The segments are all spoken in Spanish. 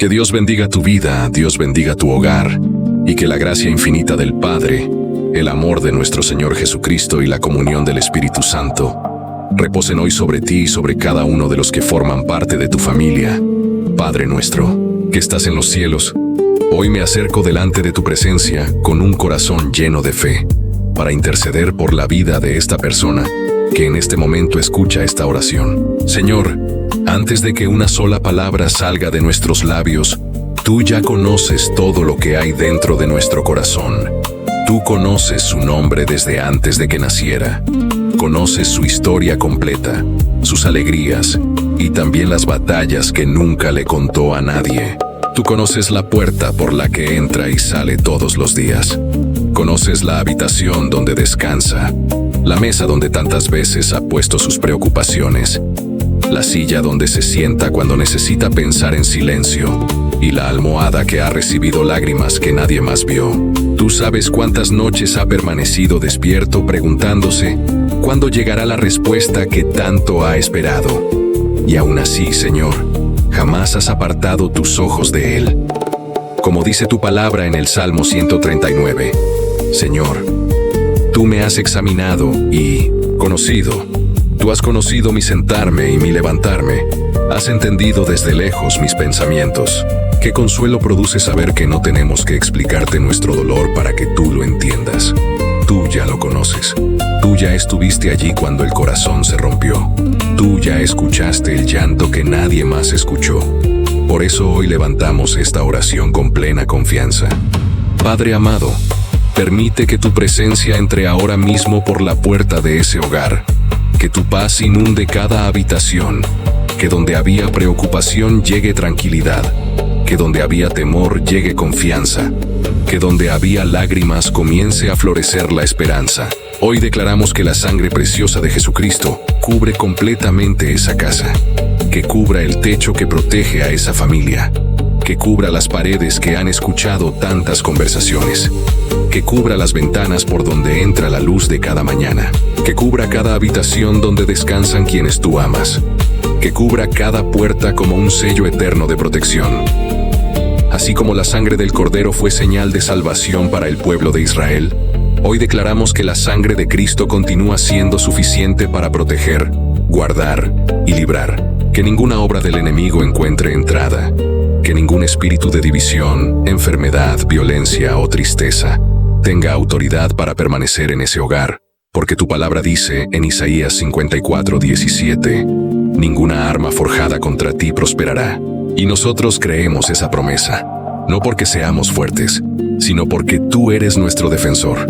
Que Dios bendiga tu vida, Dios bendiga tu hogar, y que la gracia infinita del Padre, el amor de nuestro Señor Jesucristo y la comunión del Espíritu Santo reposen hoy sobre ti y sobre cada uno de los que forman parte de tu familia. Padre nuestro, que estás en los cielos, hoy me acerco delante de tu presencia con un corazón lleno de fe, para interceder por la vida de esta persona que en este momento escucha esta oración. Señor, antes de que una sola palabra salga de nuestros labios, tú ya conoces todo lo que hay dentro de nuestro corazón. Tú conoces su nombre desde antes de que naciera. Conoces su historia completa, sus alegrías y también las batallas que nunca le contó a nadie. Tú conoces la puerta por la que entra y sale todos los días. Conoces la habitación donde descansa, la mesa donde tantas veces ha puesto sus preocupaciones, la silla donde se sienta cuando necesita pensar en silencio y la almohada que ha recibido lágrimas que nadie más vio. Tú sabes cuántas noches ha permanecido despierto preguntándose cuándo llegará la respuesta que tanto ha esperado. Y aún así, Señor, jamás has apartado tus ojos de él. Como dice tu palabra en el Salmo 139, Señor, tú me has examinado y conocido. Tú has conocido mi sentarme y mi levantarme. Has entendido desde lejos mis pensamientos. Qué consuelo produce saber que no tenemos que explicarte nuestro dolor para que tú lo entiendas. Tú ya lo conoces. Tú ya estuviste allí cuando el corazón se rompió. Tú ya escuchaste el llanto que nadie más escuchó. Por eso hoy levantamos esta oración con plena confianza. Padre amado, permite que tu presencia entre ahora mismo por la puerta de ese hogar. Que tu paz inunde cada habitación. Que donde había preocupación llegue tranquilidad. Que donde había temor llegue confianza. Que donde había lágrimas comience a florecer la esperanza. Hoy declaramos que la sangre preciosa de Jesucristo cubre completamente esa casa. Que cubra el techo que protege a esa familia. Que cubra las paredes que han escuchado tantas conversaciones. Que cubra las ventanas por donde entra la luz de cada mañana. Que cubra cada habitación donde descansan quienes tú amas. Que cubra cada puerta como un sello eterno de protección. Así como la sangre del Cordero fue señal de salvación para el pueblo de Israel, hoy declaramos que la sangre de Cristo continúa siendo suficiente para proteger, guardar y librar. Que ninguna obra del enemigo encuentre entrada. Que ningún espíritu de división, enfermedad, violencia o tristeza tenga autoridad para permanecer en ese hogar, porque tu palabra dice en Isaías 54:17, ninguna arma forjada contra ti prosperará. Y nosotros creemos esa promesa, no porque seamos fuertes, sino porque tú eres nuestro defensor.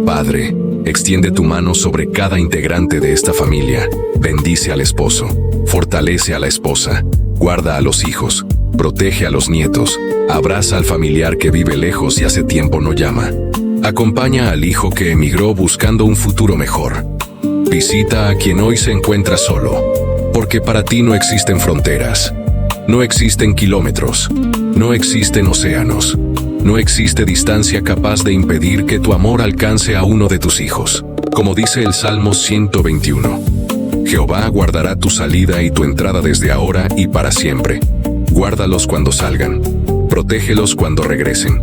Padre, extiende tu mano sobre cada integrante de esta familia, bendice al esposo, fortalece a la esposa, guarda a los hijos, protege a los nietos, abraza al familiar que vive lejos y hace tiempo no llama. Acompaña al hijo que emigró buscando un futuro mejor. Visita a quien hoy se encuentra solo, porque para ti no existen fronteras, no existen kilómetros, no existen océanos, no existe distancia capaz de impedir que tu amor alcance a uno de tus hijos. Como dice el Salmo 121, Jehová guardará tu salida y tu entrada desde ahora y para siempre. Guárdalos cuando salgan, protégelos cuando regresen.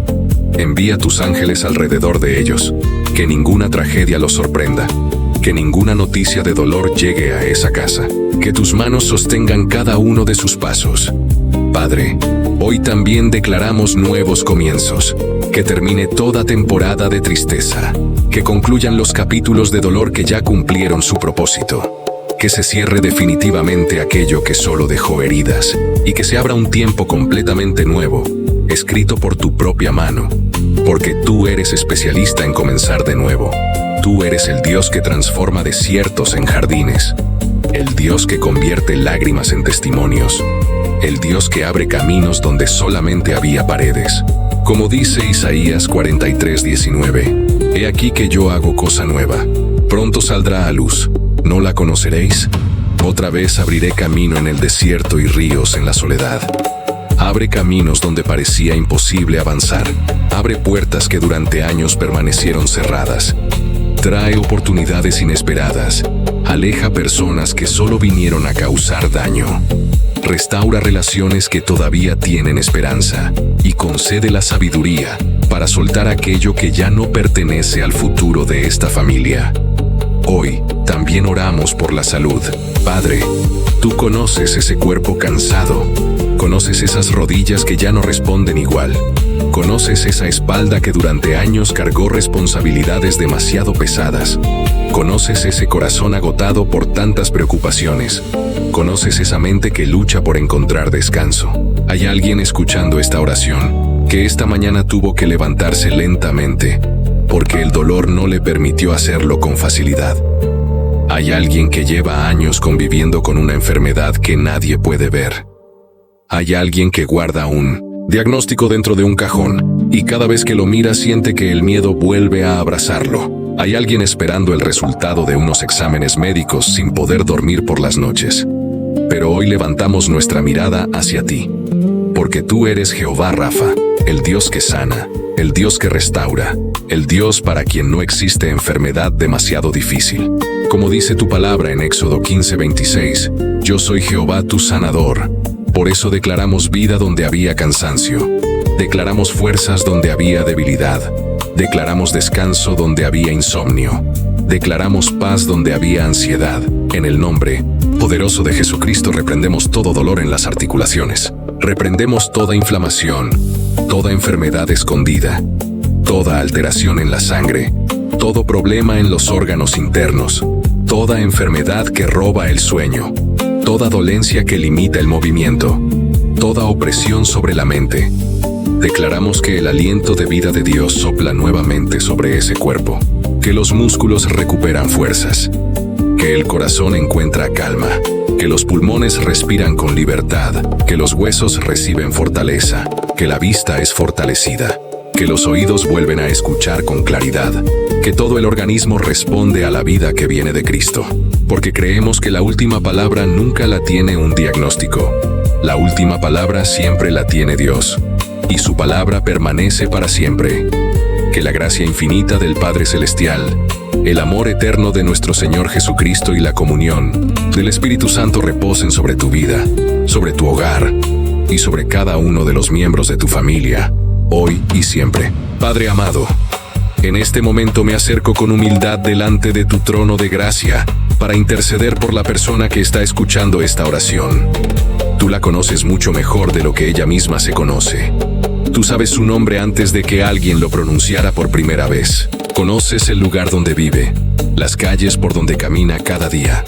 Envía tus ángeles alrededor de ellos, que ninguna tragedia los sorprenda, que ninguna noticia de dolor llegue a esa casa, que tus manos sostengan cada uno de sus pasos. Padre, hoy también declaramos nuevos comienzos, que termine toda temporada de tristeza, que concluyan los capítulos de dolor que ya cumplieron su propósito. Que se cierre definitivamente aquello que solo dejó heridas y que se abra un tiempo completamente nuevo, escrito por tu propia mano, porque tú eres especialista en comenzar de nuevo. Tú eres el Dios que transforma desiertos en jardines, el Dios que convierte lágrimas en testimonios, el Dios que abre caminos donde solamente había paredes. Como dice Isaías 43:19, he aquí que yo hago cosa nueva, pronto saldrá a luz. ¿No la conoceréis? Otra vez abriré camino en el desierto y ríos en la soledad. Abre caminos donde parecía imposible avanzar. Abre puertas que durante años permanecieron cerradas. Trae oportunidades inesperadas. Aleja personas que solo vinieron a causar daño. restaura relaciones que todavía tienen esperanza y concede la sabiduría para soltar aquello que ya no pertenece al futuro de esta familia. Hoy también oramos por la salud. Padre, tú conoces ese cuerpo cansado, conoces esas rodillas que ya no responden igual, conoces esa espalda que durante años cargó responsabilidades demasiado pesadas, conoces ese corazón agotado por tantas preocupaciones, conoces esa mente que lucha por encontrar descanso. Hay alguien escuchando esta oración que esta mañana tuvo que levantarse lentamente porque el dolor no le permitió hacerlo con facilidad. Hay alguien que lleva años conviviendo con una enfermedad que nadie puede ver. Hay alguien que guarda un diagnóstico dentro de un cajón y cada vez que lo mira siente que el miedo vuelve a abrazarlo. Hay alguien esperando el resultado de unos exámenes médicos sin poder dormir por las noches. Pero hoy levantamos nuestra mirada hacia ti, porque tú eres Jehová Rafa, el Dios que sana, el Dios que restaura, el Dios para quien no existe enfermedad demasiado difícil. Como dice tu palabra en Éxodo 15:26, yo soy Jehová tu sanador. Por eso declaramos vida donde había cansancio, declaramos fuerzas donde había debilidad, declaramos descanso donde había insomnio, declaramos paz donde había ansiedad. En el nombre poderoso de Jesucristo reprendemos todo dolor en las articulaciones, reprendemos toda inflamación, toda enfermedad escondida, toda alteración en la sangre, todo problema en los órganos internos, toda enfermedad que roba el sueño, toda dolencia que limita el movimiento, toda opresión sobre la mente. Declaramos que el aliento de vida de Dios sopla nuevamente sobre ese cuerpo, que los músculos recuperan fuerzas, que el corazón encuentra calma, que los pulmones respiran con libertad, que los huesos reciben fortaleza, que la vista es fortalecida, que los oídos vuelven a escuchar con claridad, que todo el organismo responde a la vida que viene de Cristo, porque creemos que la última palabra nunca la tiene un diagnóstico. La última palabra siempre la tiene Dios, y su palabra permanece para siempre. Que la gracia infinita del Padre Celestial, el amor eterno de nuestro Señor Jesucristo y la comunión del Espíritu Santo reposen sobre tu vida, sobre tu hogar y sobre cada uno de los miembros de tu familia, hoy y siempre. Padre amado, en este momento me acerco con humildad delante de tu trono de gracia para interceder por la persona que está escuchando esta oración. Tú la conoces mucho mejor de lo que ella misma se conoce. Tú sabes su nombre antes de que alguien lo pronunciara por primera vez. Conoces el lugar donde vive, las calles por donde camina cada día,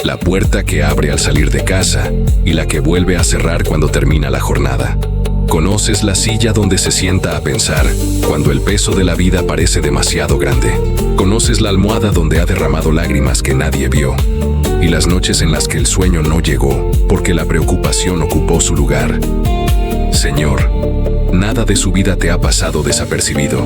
la puerta que abre al salir de casa y la que vuelve a cerrar cuando termina la jornada. Conoces la silla donde se sienta a pensar cuando el peso de la vida parece demasiado grande. Conoces la almohada donde ha derramado lágrimas que nadie vio y las noches en las que el sueño no llegó porque la preocupación ocupó su lugar. Señor, nada de su vida te ha pasado desapercibido.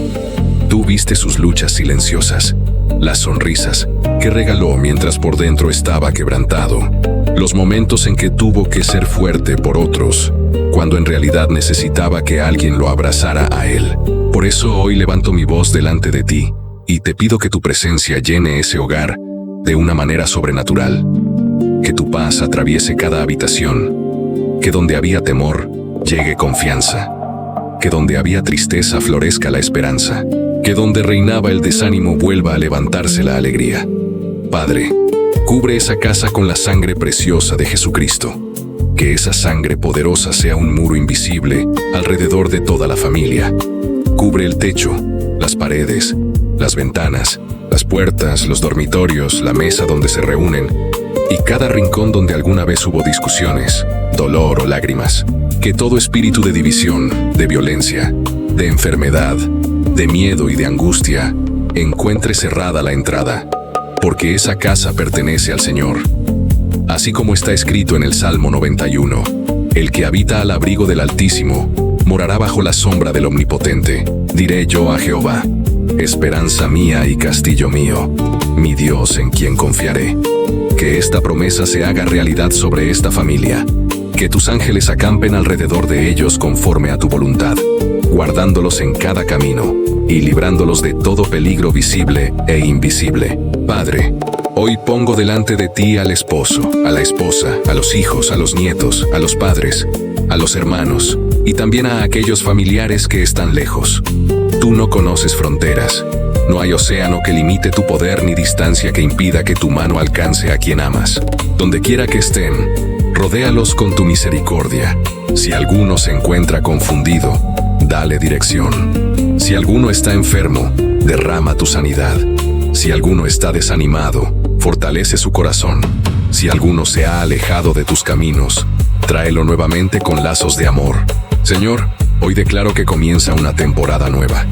Tú viste sus luchas silenciosas, las sonrisas que regaló mientras por dentro estaba quebrantado, los momentos en que tuvo que ser fuerte por otros, cuando en realidad necesitaba que alguien lo abrazara a él. Por eso hoy levanto mi voz delante de ti y te pido que tu presencia llene ese hogar de una manera sobrenatural, que tu paz atraviese cada habitación, que donde había temor llegue confianza, que donde había tristeza florezca la esperanza, que donde reinaba el desánimo vuelva a levantarse la alegría. Padre, cubre esa casa con la sangre preciosa de Jesucristo. Que esa sangre poderosa sea un muro invisible alrededor de toda la familia. Cubre el techo, las paredes, las ventanas, las puertas, los dormitorios, la mesa donde se reúnen y cada rincón donde alguna vez hubo discusiones, dolor o lágrimas. Que todo espíritu de división, de violencia, de enfermedad, de miedo y de angustia encuentre cerrada la entrada, porque esa casa pertenece al Señor. Así como está escrito en el Salmo 91, el que habita al abrigo del Altísimo morará bajo la sombra del Omnipotente. Diré yo a Jehová, esperanza mía y castillo mío, mi Dios en quien confiaré. Que esta promesa se haga realidad sobre esta familia. Que tus ángeles acampen alrededor de ellos conforme a tu voluntad, guardándolos en cada camino y librándolos de todo peligro visible e invisible. Padre, Hoy pongo delante de ti al esposo, a la esposa, a los hijos, a los nietos, a los padres, a los hermanos y también a aquellos familiares que están lejos. Tú no conoces fronteras. No hay océano que limite tu poder ni distancia que impida que tu mano alcance a quien amas. Donde quiera que estén, rodéalos con tu misericordia. Si alguno se encuentra confundido, dale dirección. Si alguno está enfermo, derrama tu sanidad. Si alguno está desanimado, fortalece su corazón. Si alguno se ha alejado de tus caminos, tráelo nuevamente con lazos de amor. Señor, hoy declaro que comienza una temporada nueva.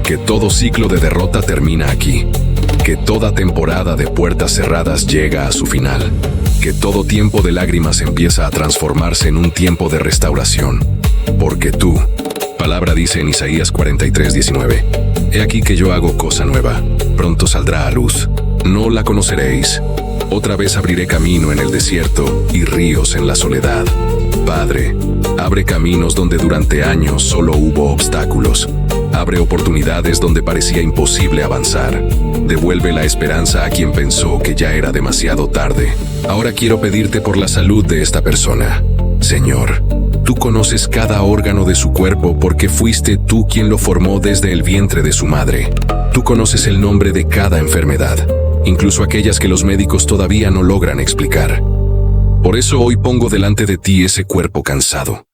Que todo ciclo de derrota termina aquí. Que toda temporada de puertas cerradas llega a su final. Que todo tiempo de lágrimas empieza a transformarse en un tiempo de restauración. Porque tú, palabra dice en Isaías 43:19, he aquí que yo hago cosa nueva, pronto saldrá a luz. No la conoceréis. Otra vez abriré camino en el desierto y ríos en la soledad. Padre, abre caminos donde durante años solo hubo obstáculos. Abre oportunidades donde parecía imposible avanzar. Devuelve la esperanza a quien pensó que ya era demasiado tarde. Ahora quiero pedirte por la salud de esta persona. Señor, tú conoces cada órgano de su cuerpo porque fuiste tú quien lo formó desde el vientre de su madre. Tú conoces el nombre de cada enfermedad, incluso aquellas que los médicos todavía no logran explicar. Por eso hoy pongo delante de ti ese cuerpo cansado.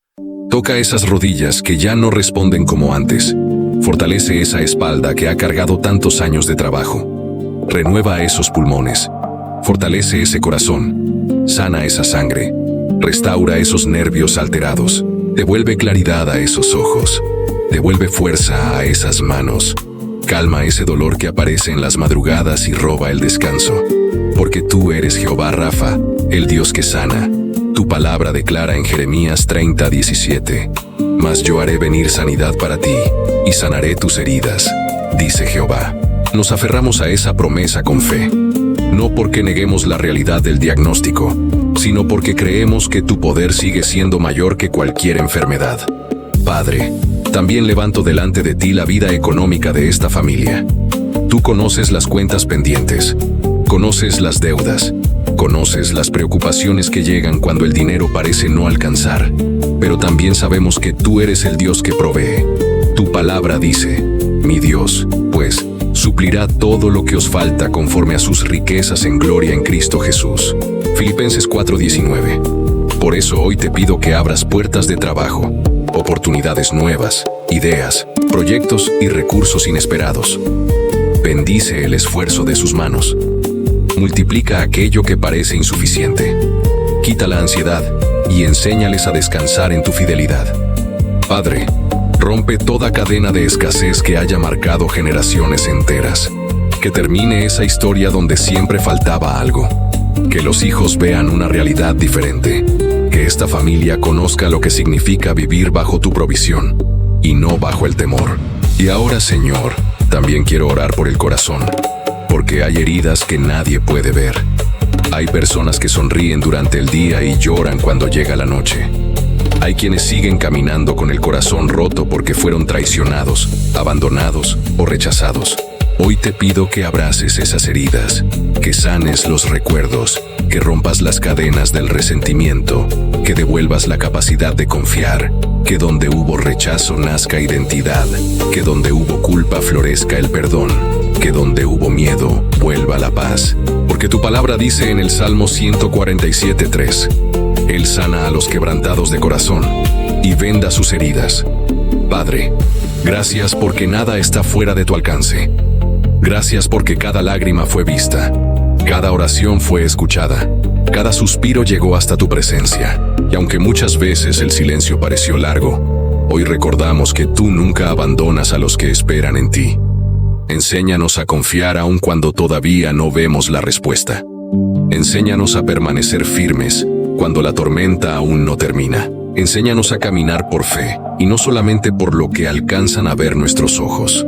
Toca esas rodillas que ya no responden como antes. Fortalece esa espalda que ha cargado tantos años de trabajo. Renueva esos pulmones. Fortalece ese corazón. Sana esa sangre. Restaura esos nervios alterados. Devuelve claridad a esos ojos. Devuelve fuerza a esas manos. Calma ese dolor que aparece en las madrugadas y roba el descanso. Porque tú eres Jehová Rafa, el Dios que sana. Tu palabra declara en Jeremías 30:17, mas yo haré venir sanidad para ti, y sanaré tus heridas, dice Jehová. Nos aferramos a esa promesa con fe, no porque neguemos la realidad del diagnóstico, sino porque creemos que tu poder sigue siendo mayor que cualquier enfermedad. Padre, también levanto delante de ti la vida económica de esta familia. Tú conoces las cuentas pendientes, conoces las deudas, conoces las preocupaciones que llegan cuando el dinero parece no alcanzar, pero también sabemos que tú eres el Dios que provee. Tu palabra dice, mi Dios, pues, suplirá todo lo que os falta conforme a sus riquezas en gloria en Cristo Jesús. Filipenses 4:19. Por eso hoy te pido que abras puertas de trabajo, oportunidades nuevas, ideas, proyectos y recursos inesperados. Bendice el esfuerzo de sus manos. Multiplica aquello que parece insuficiente. Quita la ansiedad y enséñales a descansar en tu fidelidad. Padre, rompe toda cadena de escasez que haya marcado generaciones enteras. Que termine esa historia donde siempre faltaba algo. Que los hijos vean una realidad diferente. Que esta familia conozca lo que significa vivir bajo tu provisión y no bajo el temor. Y ahora, Señor, también quiero orar por el corazón, porque hay heridas que nadie puede ver. Hay personas que sonríen durante el día y lloran cuando llega la noche. Hay quienes siguen caminando con el corazón roto porque fueron traicionados, abandonados o rechazados. Hoy te pido que abraces esas heridas, que sanes los recuerdos, que rompas las cadenas del resentimiento, que devuelvas la capacidad de confiar, que donde hubo rechazo nazca identidad, que donde hubo culpa florezca el perdón, que donde hubo miedo vuelva la paz. Porque tu palabra dice en el Salmo 147:3, Él sana a los quebrantados de corazón y venda sus heridas. Padre, gracias porque nada está fuera de tu alcance. Gracias porque cada lágrima fue vista, cada oración fue escuchada, cada suspiro llegó hasta tu presencia. Y aunque muchas veces el silencio pareció largo, hoy recordamos que tú nunca abandonas a los que esperan en ti. Enséñanos a confiar aun cuando todavía no vemos la respuesta. Enséñanos a permanecer firmes cuando la tormenta aún no termina. Enséñanos a caminar por fe y no solamente por lo que alcanzan a ver nuestros ojos.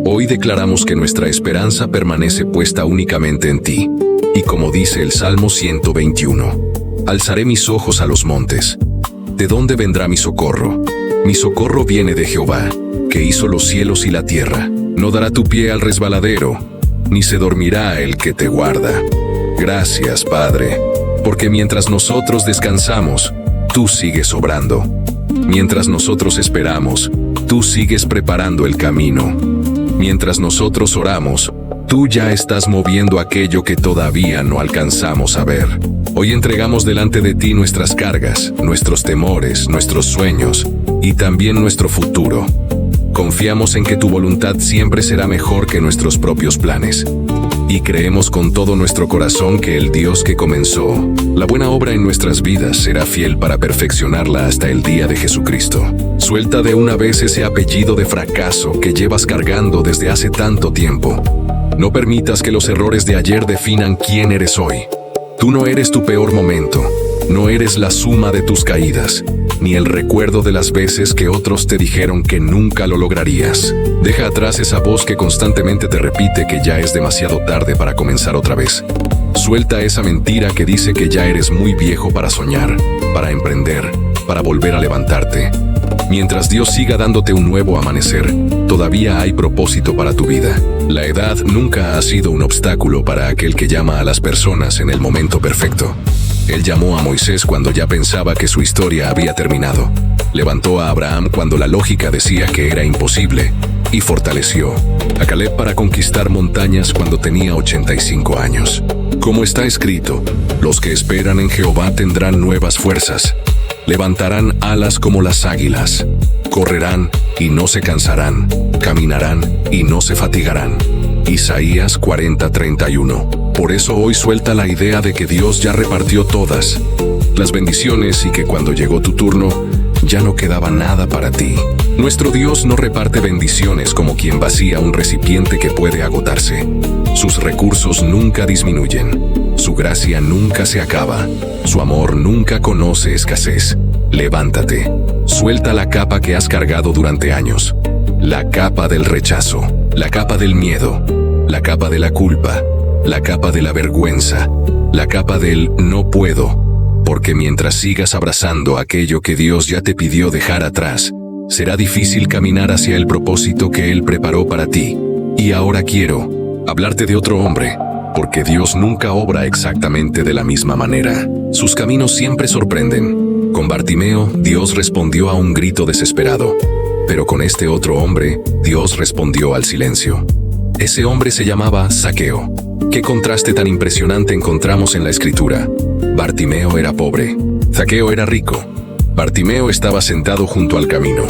Hoy declaramos que nuestra esperanza permanece puesta únicamente en ti. Y como dice el Salmo 121, alzaré mis ojos a los montes. ¿De dónde vendrá mi socorro? Mi socorro viene de Jehová, que hizo los cielos y la tierra. No dará tu pie al resbaladero. ni se dormirá el que te guarda. Gracias, Padre, porque mientras nosotros descansamos, tú sigues obrando. Mientras nosotros esperamos, tú sigues preparando el camino. Mientras nosotros oramos, tú ya estás moviendo aquello que todavía no alcanzamos a ver. Hoy entregamos delante de ti nuestras cargas, nuestros temores, nuestros sueños y también nuestro futuro. Confiamos en que tu voluntad siempre será mejor que nuestros propios planes. Y creemos con todo nuestro corazón que el Dios que comenzó la buena obra en nuestras vidas será fiel para perfeccionarla hasta el día de Jesucristo. Suelta de una vez ese apellido de fracaso que llevas cargando desde hace tanto tiempo. No permitas que los errores de ayer definan quién eres hoy. Tú no eres tu peor momento, no eres la suma de tus caídas, ni el recuerdo de las veces que otros te dijeron que nunca lo lograrías. Deja atrás esa voz que constantemente te repite que ya es demasiado tarde para comenzar otra vez. Suelta esa mentira que dice que ya eres muy viejo para soñar, para emprender, para volver a levantarte. Mientras Dios siga dándote un nuevo amanecer, todavía hay propósito para tu vida. La edad nunca ha sido un obstáculo para aquel que llama a las personas en el momento perfecto. Él llamó a Moisés cuando ya pensaba que su historia había terminado. Levantó a Abraham cuando la lógica decía que era imposible. Y fortaleció a Caleb para conquistar montañas cuando tenía 85 años. Como está escrito, los que esperan en Jehová tendrán nuevas fuerzas. Levantarán alas como las águilas. Correrán y no se cansarán. Caminarán y no se fatigarán. Isaías 40:31. Por eso hoy suelta la idea de que Dios ya repartió todas las bendiciones y que cuando llegó tu turno, ya no quedaba nada para ti. Nuestro Dios no reparte bendiciones como quien vacía un recipiente que puede agotarse. Sus recursos nunca disminuyen. Su gracia nunca se acaba. Su amor nunca conoce escasez. Levántate. Suelta la capa que has cargado durante años. La capa del rechazo. La capa del miedo. La capa de la culpa. La capa de la vergüenza. La capa del no puedo. Porque mientras sigas abrazando aquello que Dios ya te pidió dejar atrás, será difícil caminar hacia el propósito que Él preparó para ti. Y ahora quiero hablarte de otro hombre, porque Dios nunca obra exactamente de la misma manera. Sus caminos siempre sorprenden. Con Bartimeo, Dios respondió a un grito desesperado. Pero con este otro hombre, Dios respondió al silencio. Ese hombre se llamaba Zaqueo. ¿Qué contraste tan impresionante encontramos en la Escritura? Bartimeo era pobre. Zaqueo era rico. Bartimeo estaba sentado junto al camino.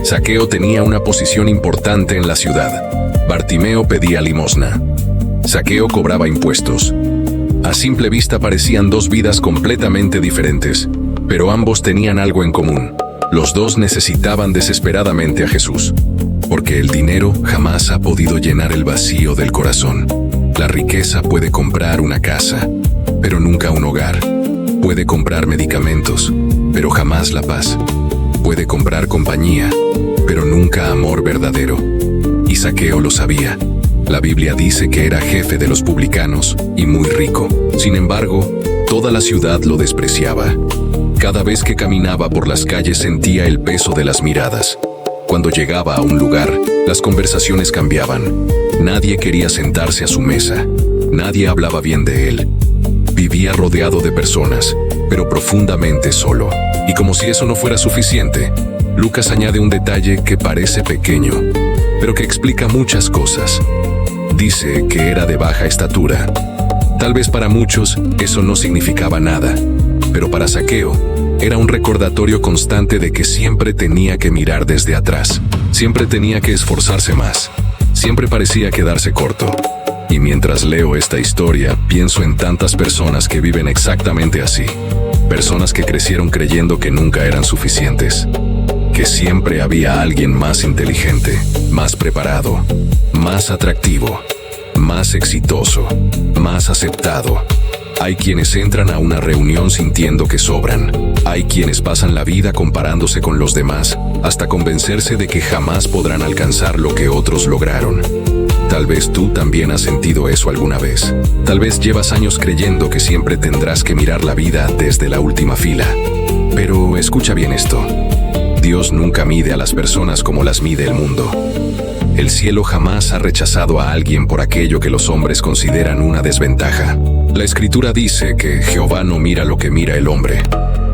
Zaqueo tenía una posición importante en la ciudad. Bartimeo pedía limosna. Zaqueo cobraba impuestos. A simple vista parecían dos vidas completamente diferentes, pero ambos tenían algo en común. Los dos necesitaban desesperadamente a Jesús, porque el dinero jamás ha podido llenar el vacío del corazón. La riqueza puede comprar una casa, pero nunca un hogar. Puede comprar medicamentos, pero jamás la paz. Puede comprar compañía, pero nunca amor verdadero. Y Zaqueo lo sabía. La Biblia dice que era jefe de los publicanos y muy rico. Sin embargo, toda la ciudad lo despreciaba. Cada vez que caminaba por las calles sentía el peso de las miradas. Cuando llegaba a un lugar, las conversaciones cambiaban. Nadie quería sentarse a su mesa. Nadie hablaba bien de él. Vivía rodeado de personas, pero profundamente solo. Y como si eso no fuera suficiente, Lucas añade un detalle que parece pequeño, pero que explica muchas cosas. Dice que era de baja estatura. Tal vez para muchos eso no significaba nada, pero para Zaqueo era un recordatorio constante de que siempre tenía que mirar desde atrás, siempre tenía que esforzarse más, siempre parecía quedarse corto. Y mientras leo esta historia, pienso en tantas personas que viven exactamente así. Personas que crecieron creyendo que nunca eran suficientes, que siempre había alguien más inteligente, más preparado, más atractivo, más exitoso, más aceptado. Hay quienes entran a una reunión sintiendo que sobran. Hay quienes pasan la vida comparándose con los demás hasta convencerse de que jamás podrán alcanzar lo que otros lograron. Tal vez tú también has sentido eso alguna vez. Tal vez llevas años creyendo que siempre tendrás que mirar la vida desde la última fila. Pero escucha bien esto. Dios nunca mide a las personas como las mide el mundo. El cielo jamás ha rechazado a alguien por aquello que los hombres consideran una desventaja. La Escritura dice que Jehová no mira lo que mira el hombre,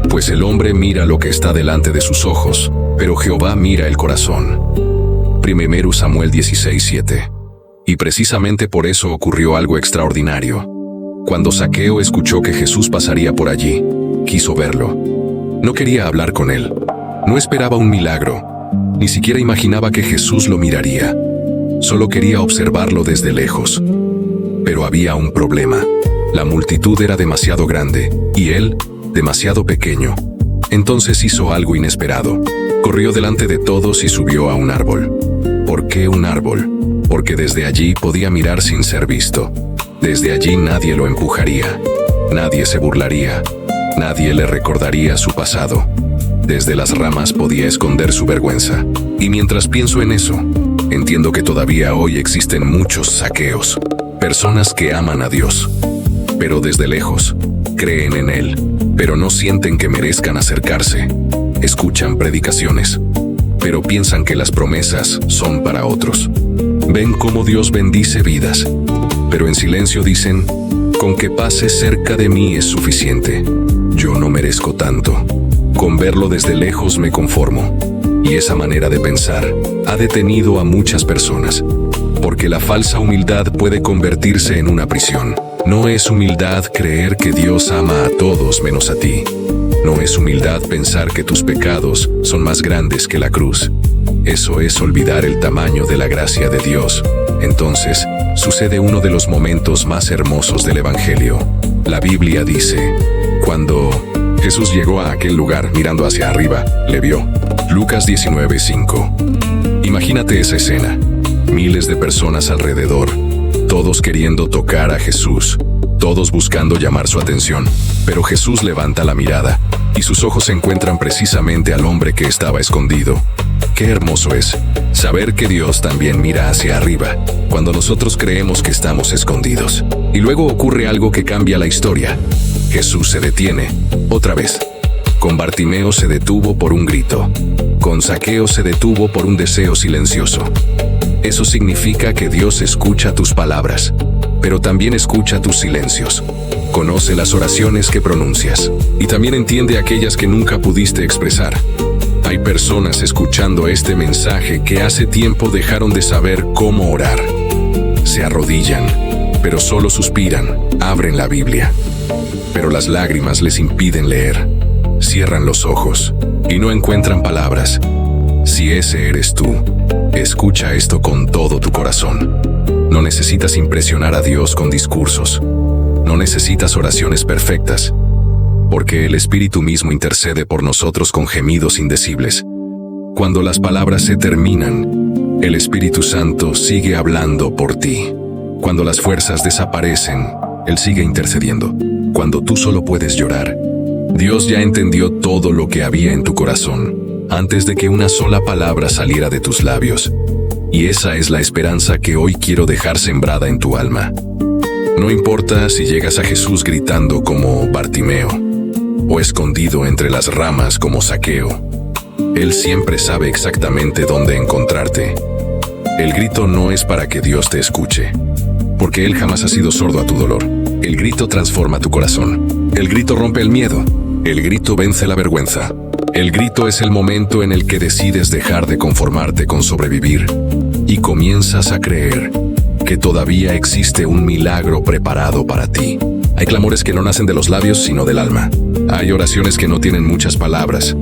pues el hombre mira lo que está delante de sus ojos, pero Jehová mira el corazón. 1 Samuel 16:7. Y precisamente por eso ocurrió algo extraordinario. Cuando Zaqueo escuchó que Jesús pasaría por allí, quiso verlo. No quería hablar con él. No esperaba un milagro. Ni siquiera imaginaba que Jesús lo miraría. Solo quería observarlo desde lejos. Pero había un problema. La multitud era demasiado grande, y él, demasiado pequeño. Entonces hizo algo inesperado. Corrió delante de todos y subió a un árbol. ¿Por qué un árbol? Porque desde allí podía mirar sin ser visto. Desde allí nadie lo empujaría. Nadie se burlaría. Nadie le recordaría su pasado. Desde las ramas podía esconder su vergüenza. Y mientras pienso en eso, entiendo que todavía hoy existen muchos Zaqueos, personas que aman a Dios, pero desde lejos, creen en Él, pero no sienten que merezcan acercarse. Escuchan predicaciones, pero piensan que las promesas son para otros. Ven cómo Dios bendice vidas, pero en silencio dicen, con que pase cerca de mí es suficiente. Yo no merezco tanto. Con verlo desde lejos me conformo. Y esa manera de pensar ha detenido a muchas personas, porque la falsa humildad puede convertirse en una prisión. No es humildad creer que Dios ama a todos menos a ti. No es humildad pensar que tus pecados son más grandes que la cruz. Eso es olvidar el tamaño de la gracia de Dios. Entonces, sucede uno de los momentos más hermosos del Evangelio. La Biblia dice, cuando Jesús llegó a aquel lugar mirando hacia arriba, le vio. Lucas 19:5. Imagínate esa escena. Miles de personas alrededor, todos queriendo tocar a Jesús, todos buscando llamar su atención. Pero Jesús levanta la mirada, y sus ojos encuentran precisamente al hombre que estaba escondido. Qué hermoso es saber que Dios también mira hacia arriba, cuando nosotros creemos que estamos escondidos. Y luego ocurre algo que cambia la historia. Jesús se detiene, otra vez. Con Bartimeo se detuvo por un grito. Con Zaqueo se detuvo por un deseo silencioso. Eso significa que Dios escucha tus palabras, pero también escucha tus silencios. Conoce las oraciones que pronuncias, y también entiende aquellas que nunca pudiste expresar. Hay personas escuchando este mensaje que hace tiempo dejaron de saber cómo orar. Se arrodillan, pero solo suspiran, abren la Biblia. Pero las lágrimas les impiden leer. Cierran los ojos y no encuentran palabras. Si ese eres tú, escucha esto con todo tu corazón. No necesitas impresionar a Dios con discursos. No necesitas oraciones perfectas, porque el Espíritu mismo intercede por nosotros con gemidos indecibles. Cuando las palabras se terminan, el Espíritu Santo sigue hablando por ti. Cuando las fuerzas desaparecen, Él sigue intercediendo. Cuando tú solo puedes llorar, Dios ya entendió todo lo que había en tu corazón, antes de que una sola palabra saliera de tus labios. Y esa es la esperanza que hoy quiero dejar sembrada en tu alma. No importa si llegas a Jesús gritando como Bartimeo, o escondido entre las ramas como Zaqueo. Él siempre sabe exactamente dónde encontrarte. El grito no es para que Dios te escuche, porque Él jamás ha sido sordo a tu dolor. El grito transforma tu corazón. El grito rompe el miedo. El grito vence la vergüenza. El grito es el momento en el que decides dejar de conformarte con sobrevivir y comienzas a creer que todavía existe un milagro preparado para ti. Hay clamores que no nacen de los labios, sino del alma. Hay oraciones que no tienen muchas palabras,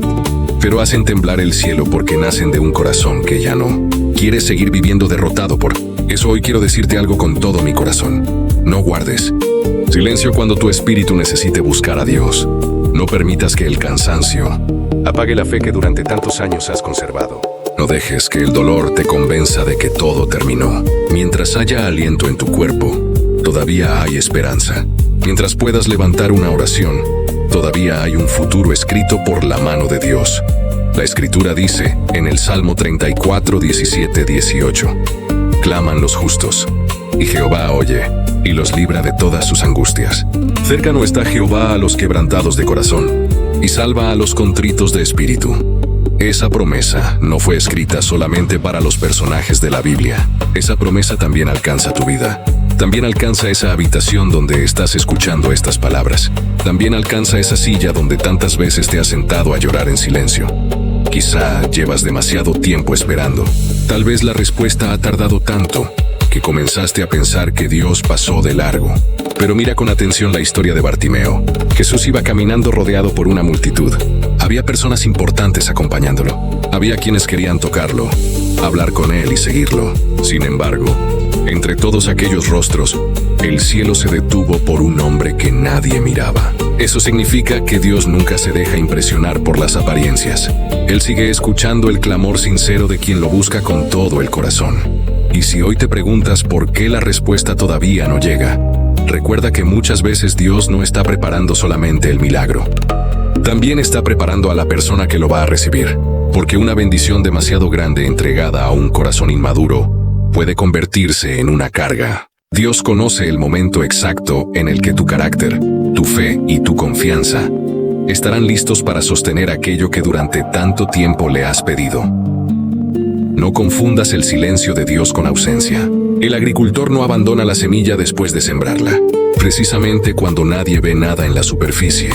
pero hacen temblar el cielo porque nacen de un corazón que ya no quiere seguir viviendo derrotado por eso. Hoy quiero decirte algo con todo mi corazón. No guardes silencio cuando tu espíritu necesite buscar a Dios. No permitas que el cansancio apague la fe que durante tantos años has conservado. No dejes que el dolor te convenza de que todo terminó. Mientras haya aliento en tu cuerpo, todavía hay esperanza. Mientras puedas levantar una oración, todavía hay un futuro escrito por la mano de Dios. La Escritura dice en el Salmo 34, 17, 18: claman los justos, y Jehová oye, y los libra de todas sus angustias. Cercano está Jehová a los quebrantados de corazón, y salva a los contritos de espíritu. Esa promesa no fue escrita solamente para los personajes de la Biblia. Esa promesa también alcanza tu vida. También alcanza esa habitación donde estás escuchando estas palabras. También alcanza esa silla donde tantas veces te has sentado a llorar en silencio. Quizá llevas demasiado tiempo esperando. Tal vez la respuesta ha tardado tanto que comenzaste a pensar que Dios pasó de largo. Pero mira con atención la historia de Bartimeo. Jesús iba caminando rodeado por una multitud. Había personas importantes acompañándolo. Había quienes querían tocarlo, hablar con él y seguirlo. Sin embargo, entre todos aquellos rostros, el cielo se detuvo por un hombre que nadie miraba. Eso significa que Dios nunca se deja impresionar por las apariencias. Él sigue escuchando el clamor sincero de quien lo busca con todo el corazón. Y si hoy te preguntas por qué la respuesta todavía no llega, recuerda que muchas veces Dios no está preparando solamente el milagro. También está preparando a la persona que lo va a recibir, porque una bendición demasiado grande entregada a un corazón inmaduro puede convertirse en una carga. Dios conoce el momento exacto en el que tu carácter, tu fe y tu confianza estarán listos para sostener aquello que durante tanto tiempo le has pedido. No confundas el silencio de Dios con ausencia. El agricultor no abandona la semilla después de sembrarla. Precisamente cuando nadie ve nada en la superficie,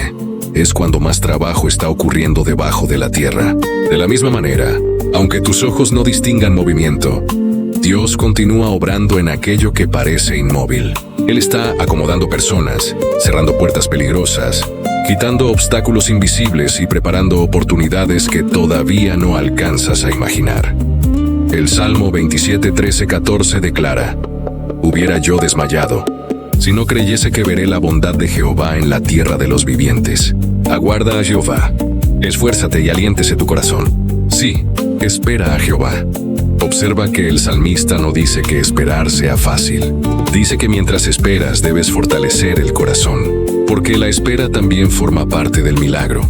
es cuando más trabajo está ocurriendo debajo de la tierra. De la misma manera, aunque tus ojos no distingan movimiento, Dios continúa obrando en aquello que parece inmóvil. Él está acomodando personas, cerrando puertas peligrosas, quitando obstáculos invisibles y preparando oportunidades que todavía no alcanzas a imaginar. El Salmo 27, 13, 14 declara: «Hubiera yo desmayado, si no creyese que veré la bondad de Jehová en la tierra de los vivientes». Aguarda a Jehová. Esfuérzate y aliéntese tu corazón. Sí, espera a Jehová. Observa que el salmista no dice que esperar sea fácil. Dice que mientras esperas debes fortalecer el corazón, porque la espera también forma parte del milagro.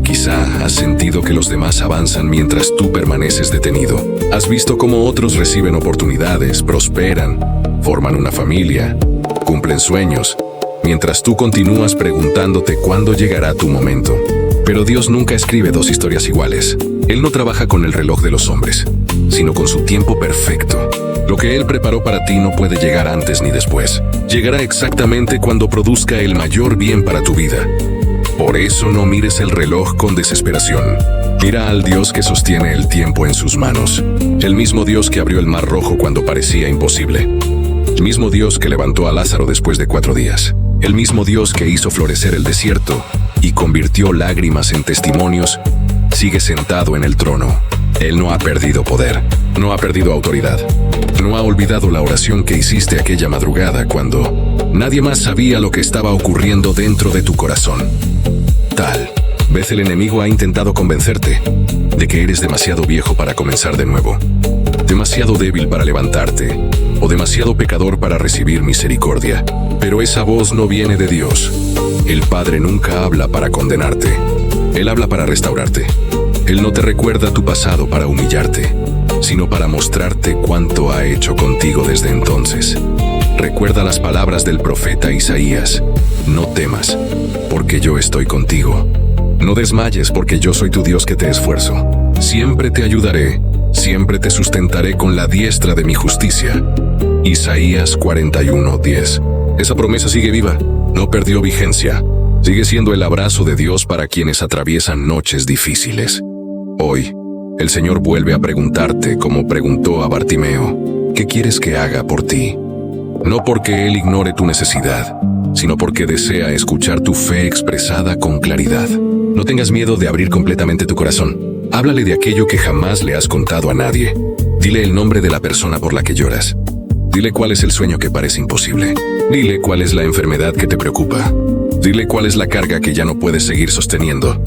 Quizá has sentido que los demás avanzan mientras tú permaneces detenido. Has visto cómo otros reciben oportunidades, prosperan, forman una familia, cumplen sueños, mientras tú continúas preguntándote cuándo llegará tu momento. Pero Dios nunca escribe dos historias iguales. Él no trabaja con el reloj de los hombres, sino con su tiempo perfecto. Lo que Él preparó para ti no puede llegar antes ni después. Llegará exactamente cuando produzca el mayor bien para tu vida. Por eso no mires el reloj con desesperación. Mira al Dios que sostiene el tiempo en sus manos. El mismo Dios que abrió el mar rojo cuando parecía imposible. El mismo Dios que levantó a Lázaro después de 4 días. El mismo Dios que hizo florecer el desierto y convirtió lágrimas en testimonios, sigue sentado en el trono. Él no ha perdido poder, no ha perdido autoridad. No ha olvidado la oración que hiciste aquella madrugada cuando nadie más sabía lo que estaba ocurriendo dentro de tu corazón. Tal vez el enemigo ha intentado convencerte de que eres demasiado viejo para comenzar de nuevo, demasiado débil para levantarte, o demasiado pecador para recibir misericordia. Pero esa voz no viene de Dios. El Padre nunca habla para condenarte. Él habla para restaurarte. Él no te recuerda tu pasado para humillarte, sino para mostrarte cuánto ha hecho contigo desde entonces. Recuerda las palabras del profeta Isaías: «No temas, porque yo estoy contigo. No desmayes, porque yo soy tu Dios que te esfuerzo. Siempre te ayudaré, siempre te sustentaré con la diestra de mi justicia». Isaías 41:10. Esa promesa sigue viva, no perdió vigencia. Sigue siendo el abrazo de Dios para quienes atraviesan noches difíciles. Hoy, el Señor vuelve a preguntarte como preguntó a Bartimeo: ¿qué quieres que haga por ti? No porque Él ignore tu necesidad, sino porque desea escuchar tu fe expresada con claridad. No tengas miedo de abrir completamente tu corazón. Háblale de aquello que jamás le has contado a nadie. Dile el nombre de la persona por la que lloras. Dile cuál es el sueño que parece imposible. Dile cuál es la enfermedad que te preocupa. Dile cuál es la carga que ya no puedes seguir sosteniendo.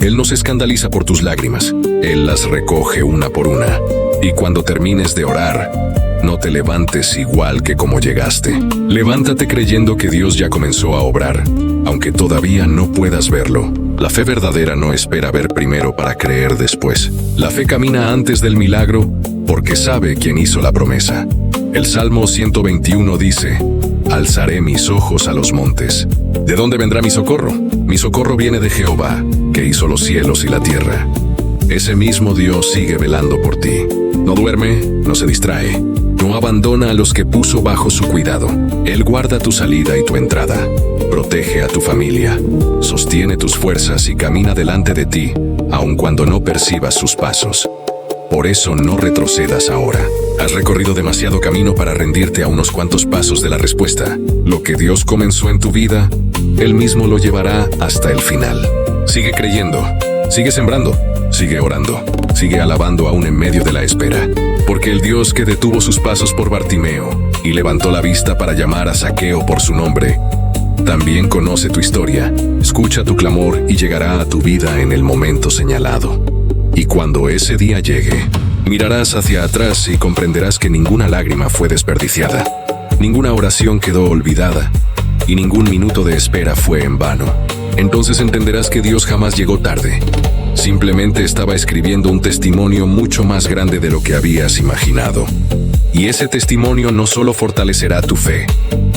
Él no se escandaliza por tus lágrimas. Él las recoge una por una. Y cuando termines de orar, no te levantes igual que como llegaste. Levántate creyendo que Dios ya comenzó a obrar, aunque todavía no puedas verlo. La fe verdadera no espera ver primero para creer después. La fe camina antes del milagro porque sabe quién hizo la promesa. El Salmo 121 dice: «Alzaré mis ojos a los montes. ¿De dónde vendrá mi socorro? Mi socorro viene de Jehová, que hizo los cielos y la tierra». ese mismo Dios sigue velando por ti. No duerme, no se distrae, no abandona a los que puso bajo su cuidado. Él guarda tu salida y tu entrada, protege a tu familia, sostiene tus fuerzas y camina delante de ti, aun cuando no percibas sus pasos. Por eso no retrocedas ahora. Has recorrido demasiado camino para rendirte a unos cuantos pasos de la respuesta. Lo que Dios comenzó en tu vida, Él mismo lo llevará hasta el final. Sigue creyendo, sigue sembrando, sigue orando, sigue alabando aún en medio de la espera. Porque el Dios que detuvo sus pasos por Bartimeo y levantó la vista para llamar a Zaqueo por su nombre, también conoce tu historia, escucha tu clamor y llegará a tu vida en el momento señalado. Y cuando ese día llegue, mirarás hacia atrás y comprenderás que ninguna lágrima fue desperdiciada, ninguna oración quedó olvidada y ningún minuto de espera fue en vano. Entonces entenderás que Dios jamás llegó tarde. Simplemente estaba escribiendo un testimonio mucho más grande de lo que habías imaginado. Y ese testimonio no solo fortalecerá tu fe,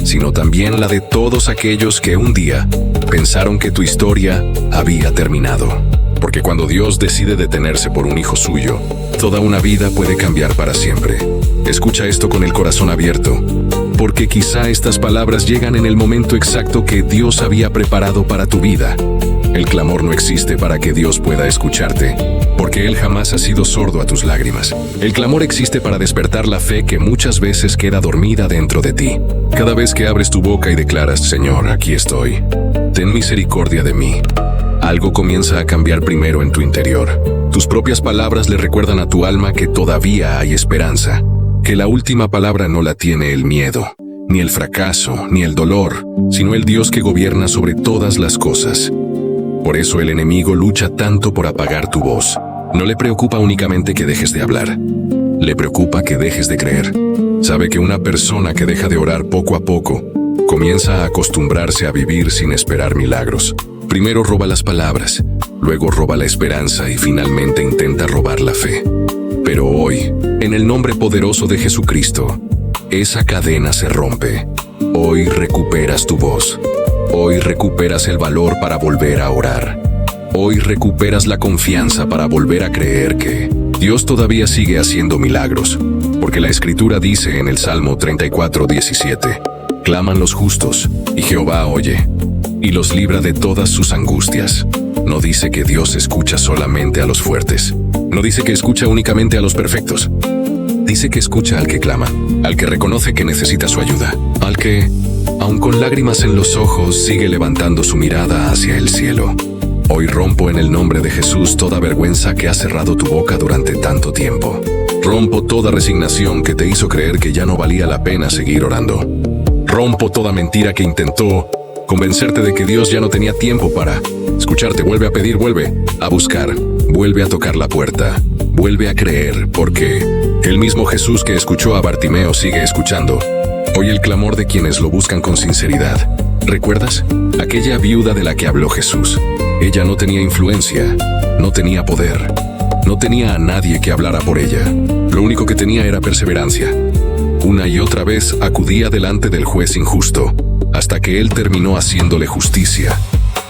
sino también la de todos aquellos que un día pensaron que tu historia había terminado. Porque cuando Dios decide detenerse por un hijo suyo, toda una vida puede cambiar para siempre. Escucha esto con el corazón abierto, porque quizá estas palabras llegan en el momento exacto que Dios había preparado para tu vida. El clamor no existe para que Dios pueda escucharte, porque Él jamás ha sido sordo a tus lágrimas. El clamor existe para despertar la fe que muchas veces queda dormida dentro de ti. Cada vez que abres tu boca y declaras, Señor, aquí estoy, ten misericordia de mí, algo comienza a cambiar primero en tu interior. Tus propias palabras le recuerdan a tu alma que todavía hay esperanza, que la última palabra no la tiene el miedo, ni el fracaso, ni el dolor, sino el Dios que gobierna sobre todas las cosas. Por eso el enemigo lucha tanto por apagar tu voz. No le preocupa únicamente que dejes de hablar, le preocupa que dejes de creer. Sabe que una persona que deja de orar poco a poco comienza a acostumbrarse a vivir sin esperar milagros. Primero roba las palabras, luego roba la esperanza y finalmente intenta robar la fe. Pero hoy, en el nombre poderoso de Jesucristo, esa cadena se rompe. Hoy recuperas tu voz. Hoy recuperas el valor para volver a orar. Hoy recuperas la confianza para volver a creer que Dios todavía sigue haciendo milagros. Porque la Escritura dice en el Salmo 34:17, claman los justos, y Jehová oye, y los libra de todas sus angustias. No dice que Dios escucha solamente a los fuertes. No dice que escucha únicamente a los perfectos. Dice que escucha al que clama, al que reconoce que necesita su ayuda, al que, aun con lágrimas en los ojos, sigue levantando su mirada hacia el cielo. Hoy rompo en el nombre de Jesús toda vergüenza que ha cerrado tu boca durante tanto tiempo. Rompo toda resignación que te hizo creer que ya no valía la pena seguir orando. Rompo toda mentira que intentó convencerte de que Dios ya no tenía tiempo para escucharte. Vuelve a pedir, vuelve a buscar, vuelve a tocar la puerta, vuelve a creer, porque el mismo Jesús que escuchó a Bartimeo sigue escuchando. Oye el clamor de quienes lo buscan con sinceridad. ¿Recuerdas? Aquella viuda de la que habló Jesús. Ella no tenía influencia, no tenía poder, no tenía a nadie que hablara por ella. Lo único que tenía era perseverancia. Una y otra vez acudía delante del juez injusto, hasta que él terminó haciéndole justicia,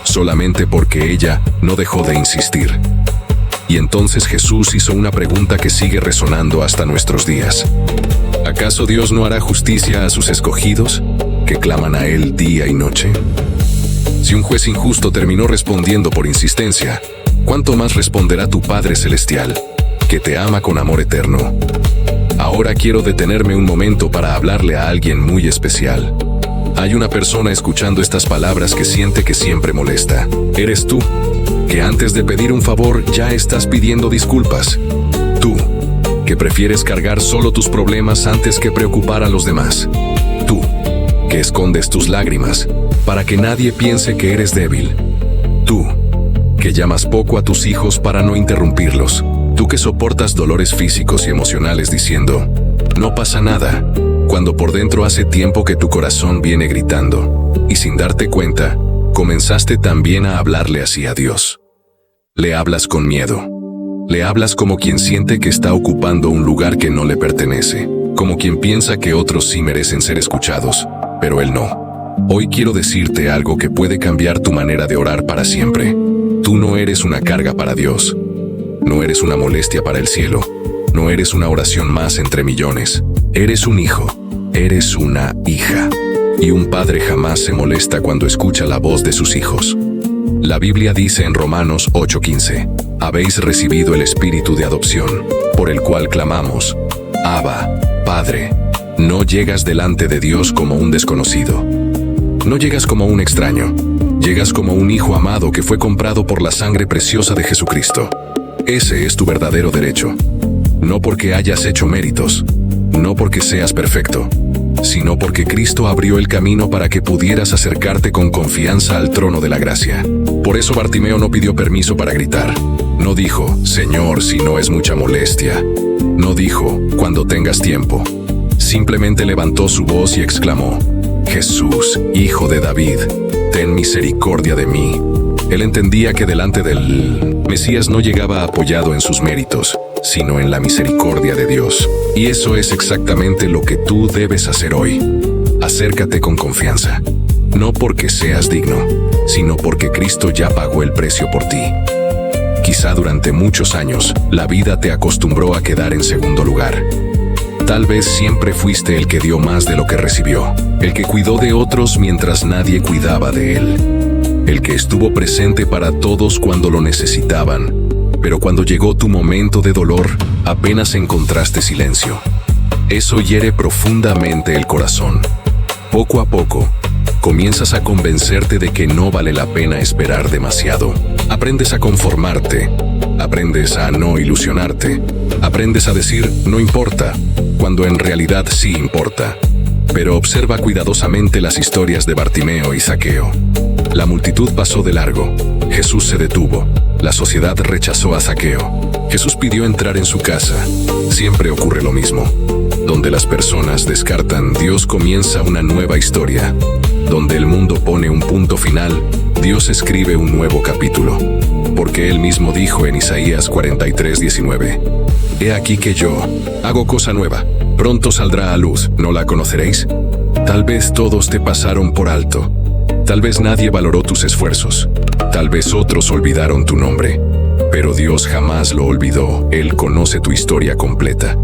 solamente porque ella no dejó de insistir. Y entonces Jesús hizo una pregunta que sigue resonando hasta nuestros días. ¿Acaso Dios no hará justicia a sus escogidos, que claman a Él día y noche? Si un juez injusto terminó respondiendo por insistencia, ¿cuánto más responderá tu Padre Celestial, que te ama con amor eterno? Ahora quiero detenerme un momento para hablarle a alguien muy especial. Hay una persona escuchando estas palabras que siente que siempre molesta. Eres tú, que antes de pedir un favor ya estás pidiendo disculpas. Tú, que prefieres cargar solo tus problemas antes que preocupar a los demás. Tú, que escondes tus lágrimas para que nadie piense que eres débil. Tú, que llamas poco a tus hijos para no interrumpirlos. Tú que soportas dolores físicos y emocionales diciendo, no pasa nada, cuando por dentro hace tiempo que tu corazón viene gritando, y sin darte cuenta, comenzaste también a hablarle así a Dios. Le hablas con miedo. Le hablas como quien siente que está ocupando un lugar que no le pertenece, como quien piensa que otros sí merecen ser escuchados, pero él no. Hoy quiero decirte algo que puede cambiar tu manera de orar para siempre. Tú no eres una carga para Dios. No eres una molestia para el cielo. No eres una oración más entre millones. Eres un hijo. Eres una hija. Y un padre jamás se molesta cuando escucha la voz de sus hijos. La Biblia dice en Romanos 8:15, habéis recibido el espíritu de adopción, por el cual clamamos, Abba, Padre. No llegas delante de Dios como un desconocido. No llegas como un extraño. Llegas como un hijo amado que fue comprado por la sangre preciosa de Jesucristo. Ese es tu verdadero derecho. No porque hayas hecho méritos, no porque seas perfecto, sino porque Cristo abrió el camino para que pudieras acercarte con confianza al trono de la gracia. Por eso Bartimeo no pidió permiso para gritar. No dijo, Señor, si no es mucha molestia. No dijo, cuando tengas tiempo. Simplemente levantó su voz y exclamó, Jesús, Hijo de David, ten misericordia de mí. Él entendía que delante del Mesías no llegaba apoyado en sus méritos, sino en la misericordia de Dios. Y eso es exactamente lo que tú debes hacer hoy. Acércate con confianza. No porque seas digno, sino porque Cristo ya pagó el precio por ti. Quizá durante muchos años, la vida te acostumbró a quedar en segundo lugar. Tal vez siempre fuiste el que dio más de lo que recibió, el que cuidó de otros mientras nadie cuidaba de él, el que estuvo presente para todos cuando lo necesitaban, pero cuando llegó tu momento de dolor, apenas encontraste silencio. Eso hiere profundamente el corazón. Poco a poco, comienzas a convencerte de que no vale la pena esperar demasiado. Aprendes a conformarte, aprendes a no ilusionarte, aprendes a decir no importa, cuando en realidad sí importa. Pero observa cuidadosamente las historias de Bartimeo y Zaqueo. La multitud pasó de largo, Jesús se detuvo, la sociedad rechazó a Zaqueo. Jesús pidió entrar en su casa. Siempre ocurre lo mismo. Donde las personas descartan, Dios comienza una nueva historia. Donde el mundo pone un punto final, Dios escribe un nuevo capítulo. Porque Él mismo dijo en Isaías 43:19, He aquí que yo hago cosa nueva, pronto saldrá a luz, ¿no la conoceréis? Tal vez todos te pasaron por alto. Tal vez nadie valoró tus esfuerzos. Tal vez otros olvidaron tu nombre. Pero Dios jamás lo olvidó. Él conoce tu historia completa.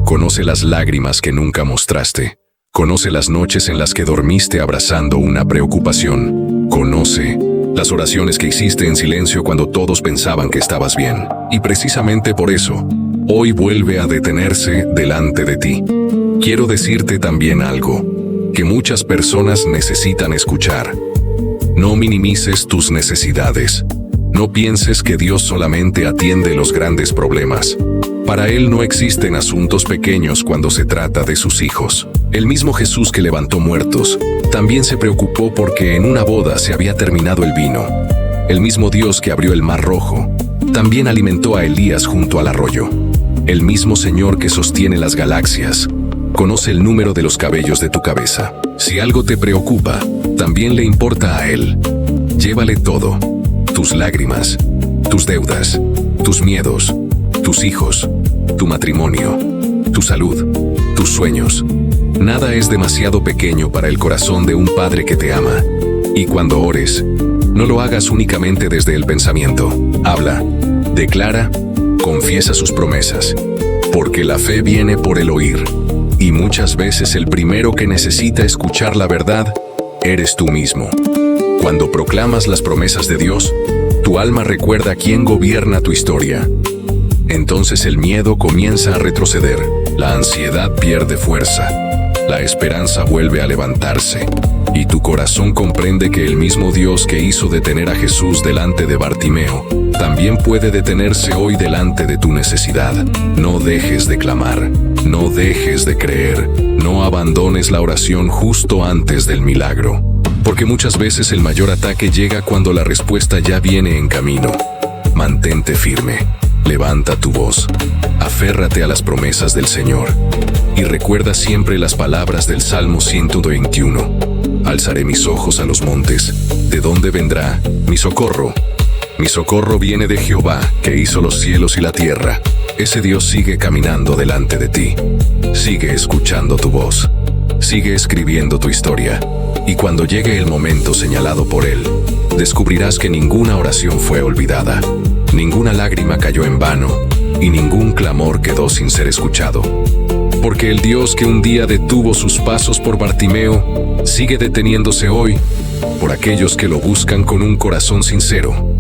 Conoce las lágrimas que nunca mostraste. Conoce las noches en las que dormiste abrazando una preocupación. Conoce las oraciones que hiciste en silencio cuando todos pensaban que estabas bien. Y precisamente por eso, hoy vuelve a detenerse delante de ti. Quiero decirte también algo que muchas personas necesitan escuchar. No minimices tus necesidades. No pienses que Dios solamente atiende los grandes problemas. Para Él no existen asuntos pequeños cuando se trata de sus hijos. El mismo Jesús que levantó muertos, también se preocupó porque en una boda se había terminado el vino. El mismo Dios que abrió el mar rojo, también alimentó a Elías junto al arroyo. El mismo Señor que sostiene las galaxias, conoce el número de los cabellos de tu cabeza. Si algo te preocupa, también le importa a Él. Llévale todo. Tus lágrimas, tus deudas, tus miedos, tus hijos, tu matrimonio, tu salud, tus sueños. Nada es demasiado pequeño para el corazón de un Padre que te ama. Y cuando ores, no lo hagas únicamente desde el pensamiento. Habla, declara, confiesa sus promesas. Porque la fe viene por el oír. Y muchas veces el primero que necesita escuchar la verdad, eres tú mismo. Cuando proclamas las promesas de Dios, tu alma recuerda quién gobierna tu historia. Entonces el miedo comienza a retroceder, la ansiedad pierde fuerza, la esperanza vuelve a levantarse, y tu corazón comprende que el mismo Dios que hizo detener a Jesús delante de Bartimeo, también puede detenerse hoy delante de tu necesidad. No dejes de clamar, no dejes de creer, no abandones la oración justo antes del milagro. Porque muchas veces el mayor ataque llega cuando la respuesta ya viene en camino. Mantente firme, levanta tu voz, aférrate a las promesas del Señor y recuerda siempre las palabras del Salmo 121. Alzaré mis ojos a los montes, ¿de dónde vendrá mi socorro? Mi socorro viene de Jehová, que hizo los cielos y la tierra. Ese Dios sigue caminando delante de ti. Sigue escuchando tu voz. Sigue escribiendo tu historia. Y cuando llegue el momento señalado por Él, descubrirás que ninguna oración fue olvidada. Ninguna lágrima cayó en vano, y ningún clamor quedó sin ser escuchado. Porque el Dios que un día detuvo sus pasos por Bartimeo, sigue deteniéndose hoy por aquellos que lo buscan con un corazón sincero.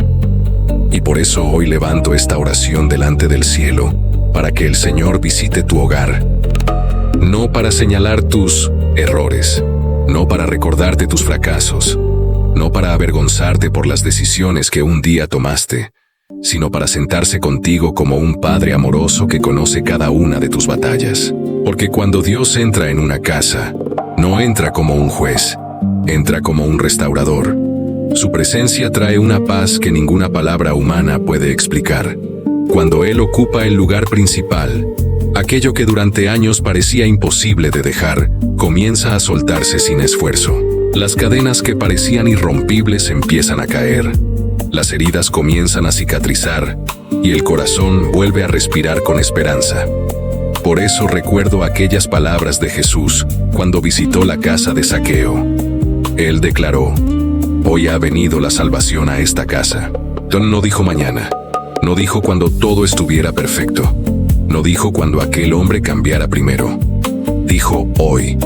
Y por eso hoy levanto esta oración delante del cielo, para que el Señor visite tu hogar. No para señalar tus errores, no para recordarte tus fracasos, no para avergonzarte por las decisiones que un día tomaste, sino para sentarse contigo como un padre amoroso que conoce cada una de tus batallas. Porque cuando Dios entra en una casa, no entra como un juez, entra como un restaurador. Su presencia trae una paz que ninguna palabra humana puede explicar. Cuando Él ocupa el lugar principal, aquello que durante años parecía imposible de dejar, comienza a soltarse sin esfuerzo. Las cadenas que parecían irrompibles empiezan a caer. Las heridas comienzan a cicatrizar y el corazón vuelve a respirar con esperanza. Por eso recuerdo aquellas palabras de Jesús cuando visitó la casa de Zaqueo. Él declaró: hoy ha venido la salvación a esta casa. No dijo mañana, no dijo cuando todo estuviera perfecto, no dijo cuando aquel hombre cambiara primero. Dijo hoy,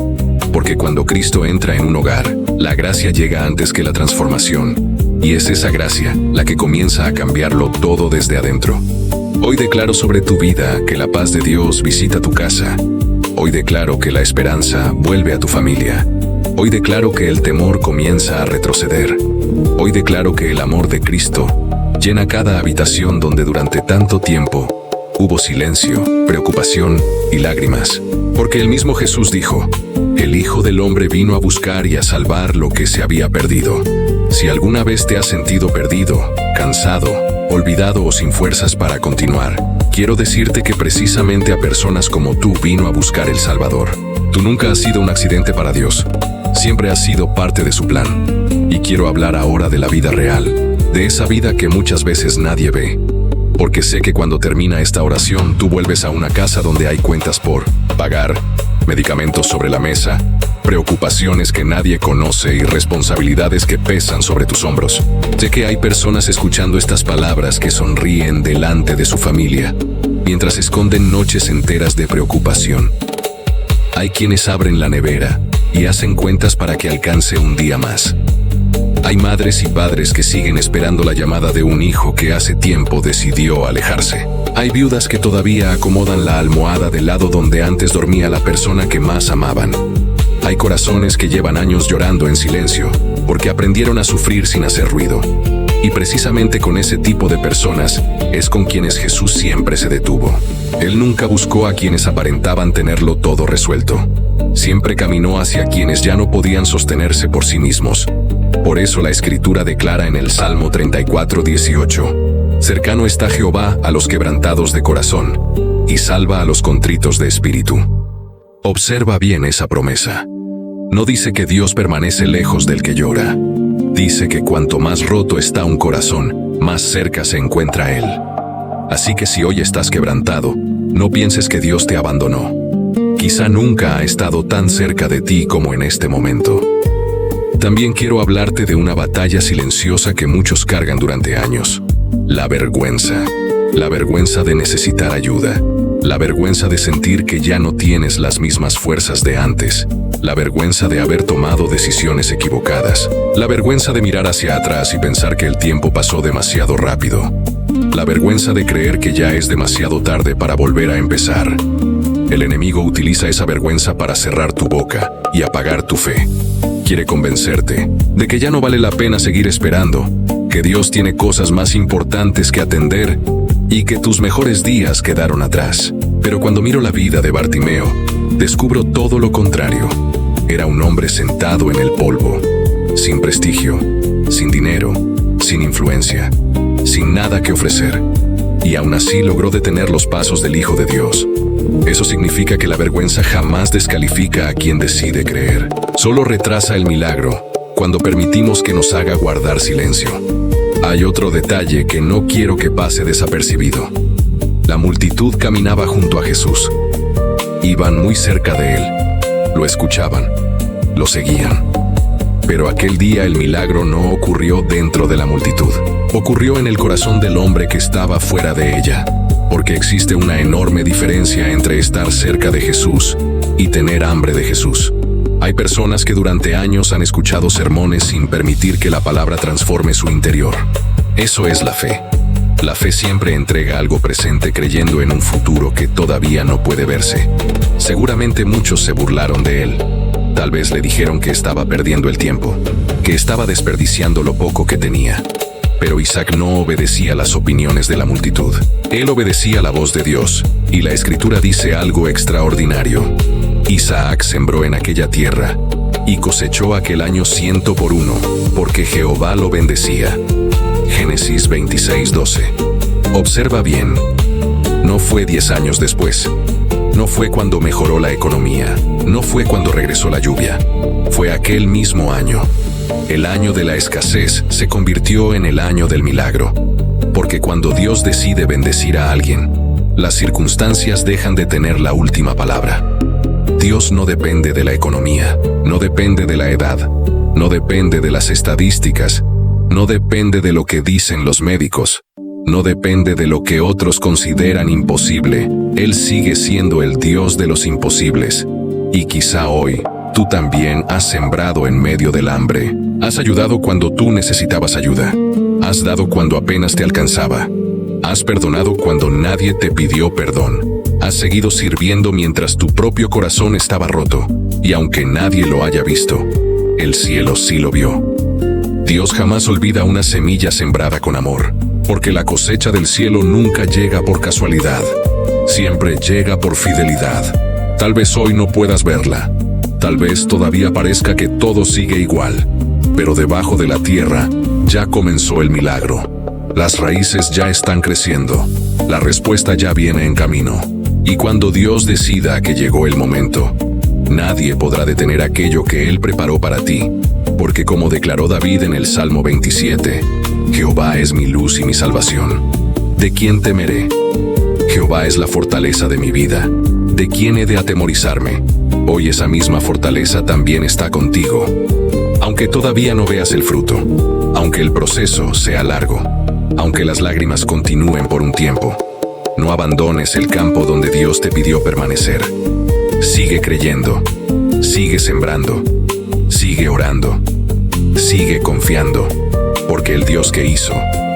porque cuando Cristo entra en un hogar, la gracia llega antes que la transformación, y es esa gracia la que comienza a cambiarlo todo desde adentro. Hoy declaro sobre tu vida que la paz de Dios visita tu casa. Hoy declaro que la esperanza vuelve a tu familia. Hoy declaro que el temor comienza a retroceder. Hoy declaro que el amor de Cristo llena cada habitación donde durante tanto tiempo hubo silencio, preocupación y lágrimas. Porque el mismo Jesús dijo: el Hijo del Hombre vino a buscar y a salvar lo que se había perdido. Si alguna vez te has sentido perdido, cansado, olvidado o sin fuerzas para continuar, quiero decirte que precisamente a personas como tú vino a buscar el Salvador. Tú nunca has sido un accidente para Dios. Siempre has sido parte de su plan. Y quiero hablar ahora de la vida real, de esa vida que muchas veces nadie ve. Porque sé que cuando termina esta oración, tú vuelves a una casa donde hay cuentas por pagar, medicamentos sobre la mesa, preocupaciones que nadie conoce y responsabilidades que pesan sobre tus hombros. Sé que hay personas escuchando estas palabras que sonríen delante de su familia, mientras esconden noches enteras de preocupación. Hay quienes abren la nevera y hacen cuentas para que alcance un día más. Hay madres y padres que siguen esperando la llamada de un hijo que hace tiempo decidió alejarse. Hay viudas que todavía acomodan la almohada del lado donde antes dormía la persona que más amaban. Hay corazones que llevan años llorando en silencio porque aprendieron a sufrir sin hacer ruido. Y precisamente con ese tipo de personas es con quienes Jesús siempre se detuvo. Él nunca buscó a quienes aparentaban tenerlo todo resuelto. Siempre caminó hacia quienes ya no podían sostenerse por sí mismos. Por eso la Escritura declara en el Salmo 34:18: cercano está Jehová a los quebrantados de corazón, y salva a los contritos de espíritu. Observa bien esa promesa. No dice que Dios permanece lejos del que llora. Dice que cuanto más roto está un corazón, más cerca se encuentra Él. Así que si hoy estás quebrantado, no pienses que Dios te abandonó. Quizá nunca ha estado tan cerca de ti como en este momento. También quiero hablarte de una batalla silenciosa que muchos cargan durante años: la vergüenza. La vergüenza de necesitar ayuda. La vergüenza de sentir que ya no tienes las mismas fuerzas de antes. La vergüenza de haber tomado decisiones equivocadas. La vergüenza de mirar hacia atrás y pensar que el tiempo pasó demasiado rápido. La vergüenza de creer que ya es demasiado tarde para volver a empezar. El enemigo utiliza esa vergüenza para cerrar tu boca y apagar tu fe. Quiere convencerte de que ya no vale la pena seguir esperando, que Dios tiene cosas más importantes que atender y que tus mejores días quedaron atrás. Pero cuando miro la vida de Bartimeo, descubro todo lo contrario. Era un hombre sentado en el polvo, sin prestigio, sin dinero, sin influencia, sin nada que ofrecer. Y aún así logró detener los pasos del Hijo de Dios. Eso significa que la vergüenza jamás descalifica a quien decide creer. Solo retrasa el milagro cuando permitimos que nos haga guardar silencio. Hay otro detalle que no quiero que pase desapercibido. La multitud caminaba junto a Jesús. Iban muy cerca de él. Lo escuchaban. Lo seguían. Pero aquel día el milagro no ocurrió dentro de la multitud. Ocurrió en el corazón del hombre que estaba fuera de ella. Porque existe una enorme diferencia entre estar cerca de Jesús y tener hambre de Jesús. Hay personas que durante años han escuchado sermones sin permitir que la palabra transforme su interior. Eso es la fe. La fe siempre entrega algo presente creyendo en un futuro que todavía no puede verse. Seguramente muchos se burlaron de él. Tal vez le dijeron que estaba perdiendo el tiempo, que estaba desperdiciando lo poco que tenía. Pero Isaac no obedecía las opiniones de la multitud. Él obedecía la voz de Dios, y la Escritura dice algo extraordinario. Isaac sembró en aquella tierra, y cosechó aquel año 100 por 1, porque Jehová lo bendecía. Génesis 26:12. Observa bien. No fue 10 años después. No fue cuando mejoró la economía. No fue cuando regresó la lluvia. Fue aquel mismo año. El año de la escasez se convirtió en el año del milagro. Porque cuando Dios decide bendecir a alguien, las circunstancias dejan de tener la última palabra. Dios no depende de la economía, no depende de la edad, no depende de las estadísticas, no depende de lo que dicen los médicos, no depende de lo que otros consideran imposible. Él sigue siendo el Dios de los imposibles. Y quizá hoy, tú también has sembrado en medio del hambre. Has ayudado cuando tú necesitabas ayuda. Has dado cuando apenas te alcanzaba. Has perdonado cuando nadie te pidió perdón. Has seguido sirviendo mientras tu propio corazón estaba roto. Y aunque nadie lo haya visto, el cielo sí lo vio. Dios jamás olvida una semilla sembrada con amor, porque la cosecha del cielo nunca llega por casualidad. Siempre llega por fidelidad. Tal vez hoy no puedas verla. Tal vez todavía parezca que todo sigue igual. Pero debajo de la tierra ya comenzó el milagro. Las raíces ya están creciendo. La respuesta ya viene en camino. Y cuando Dios decida que llegó el momento, nadie podrá detener aquello que Él preparó para ti. Porque como declaró David en el Salmo 27, Jehová es mi luz y mi salvación. ¿De quién temeré? Jehová es la fortaleza de mi vida. ¿De quién he de atemorizarme? Hoy esa misma fortaleza también está contigo. Aunque todavía no veas el fruto, aunque el proceso sea largo, aunque las lágrimas continúen por un tiempo, no abandones el campo donde Dios te pidió permanecer. Sigue creyendo, sigue sembrando, sigue orando, sigue confiando, porque el Dios que hizo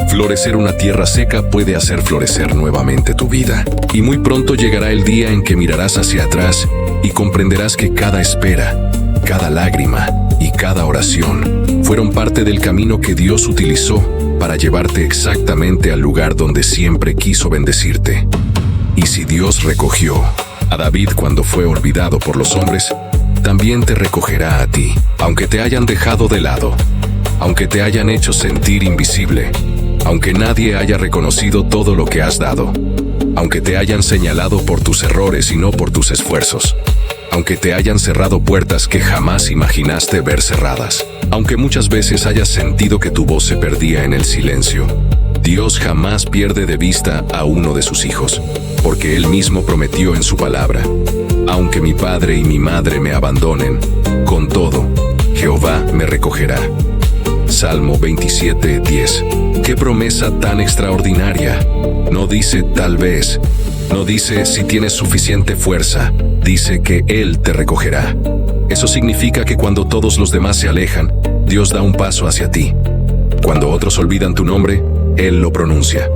florecer una tierra seca puede hacer florecer nuevamente tu vida. Y muy pronto llegará el día en que mirarás hacia atrás y comprenderás que cada espera, cada lágrima y cada oración fueron parte del camino que Dios utilizó para llevarte exactamente al lugar donde siempre quiso bendecirte. Y si Dios recogió a David cuando fue olvidado por los hombres, también te recogerá a ti, aunque te hayan dejado de lado, aunque te hayan hecho sentir invisible, aunque nadie haya reconocido todo lo que has dado, aunque te hayan señalado por tus errores y no por tus esfuerzos, aunque te hayan cerrado puertas que jamás imaginaste ver cerradas, aunque muchas veces hayas sentido que tu voz se perdía en el silencio. Dios jamás pierde de vista a uno de sus hijos, porque Él mismo prometió en su palabra: aunque mi padre y mi madre me abandonen, con todo, Jehová me recogerá. Salmo 27:10. ¡Qué promesa tan extraordinaria! No dice tal vez, no dice si tienes suficiente fuerza, dice que Él te recogerá. Eso significa que cuando todos los demás se alejan, Dios da un paso hacia ti. Cuando otros olvidan tu nombre, Él lo pronuncia.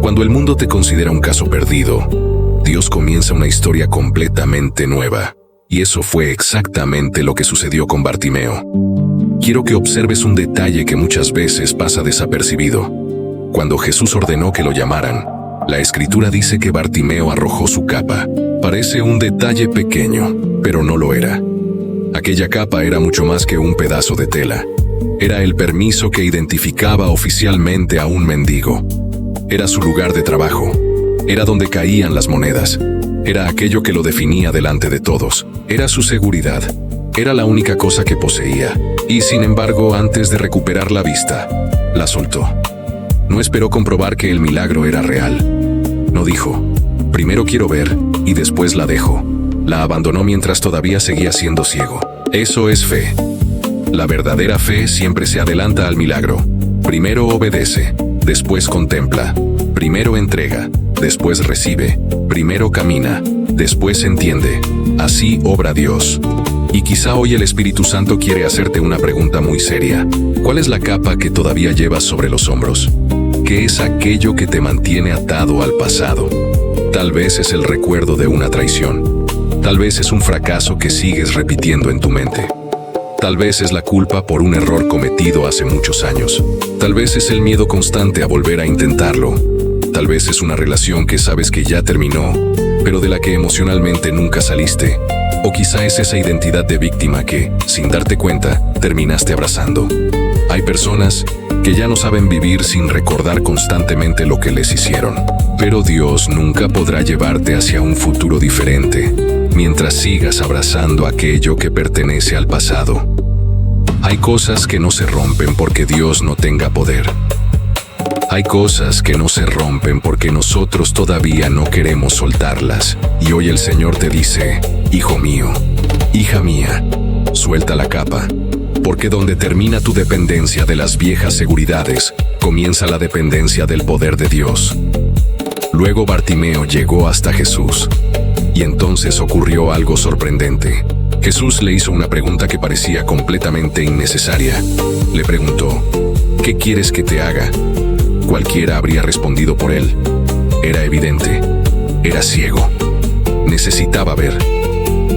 Cuando el mundo te considera un caso perdido, Dios comienza una historia completamente nueva. Y eso fue exactamente lo que sucedió con Bartimeo. Quiero que observes un detalle que muchas veces pasa desapercibido. Cuando Jesús ordenó que lo llamaran, la Escritura dice que Bartimeo arrojó su capa. Parece un detalle pequeño, pero no lo era. Aquella capa era mucho más que un pedazo de tela. Era el permiso que identificaba oficialmente a un mendigo. Era su lugar de trabajo. Era donde caían las monedas. Era aquello que lo definía delante de todos. Era su seguridad. Era la única cosa que poseía. Y sin embargo, antes de recuperar la vista, la soltó. No esperó comprobar que el milagro era real. No dijo: primero quiero ver, y después la dejo. La abandonó mientras todavía seguía siendo ciego. Eso es fe. La verdadera fe siempre se adelanta al milagro. Primero obedece, después contempla. Primero entrega, después recibe. Primero camina, después entiende. Así obra Dios. Y quizá hoy el Espíritu Santo quiere hacerte una pregunta muy seria. ¿Cuál es la capa que todavía llevas sobre los hombros? ¿Qué es aquello que te mantiene atado al pasado? Tal vez es el recuerdo de una traición. Tal vez es un fracaso que sigues repitiendo en tu mente. Tal vez es la culpa por un error cometido hace muchos años. Tal vez es el miedo constante a volver a intentarlo. Tal vez es una relación que sabes que ya terminó, pero de la que emocionalmente nunca saliste. O quizá es esa identidad de víctima que, sin darte cuenta, terminaste abrazando. Hay personas que ya no saben vivir sin recordar constantemente lo que les hicieron. Pero Dios nunca podrá llevarte hacia un futuro diferente mientras sigas abrazando aquello que pertenece al pasado. Hay cosas que no se rompen porque Dios no tenga poder. Hay cosas que no se rompen porque nosotros todavía no queremos soltarlas. Y hoy el Señor te dice: hijo mío, hija mía, suelta la capa. Porque donde termina tu dependencia de las viejas seguridades, comienza la dependencia del poder de Dios. Luego Bartimeo llegó hasta Jesús. Y entonces ocurrió algo sorprendente. Jesús le hizo una pregunta que parecía completamente innecesaria. Le preguntó: ¿qué quieres que te haga? Cualquiera habría respondido por él. Era evidente. Era ciego. Necesitaba ver.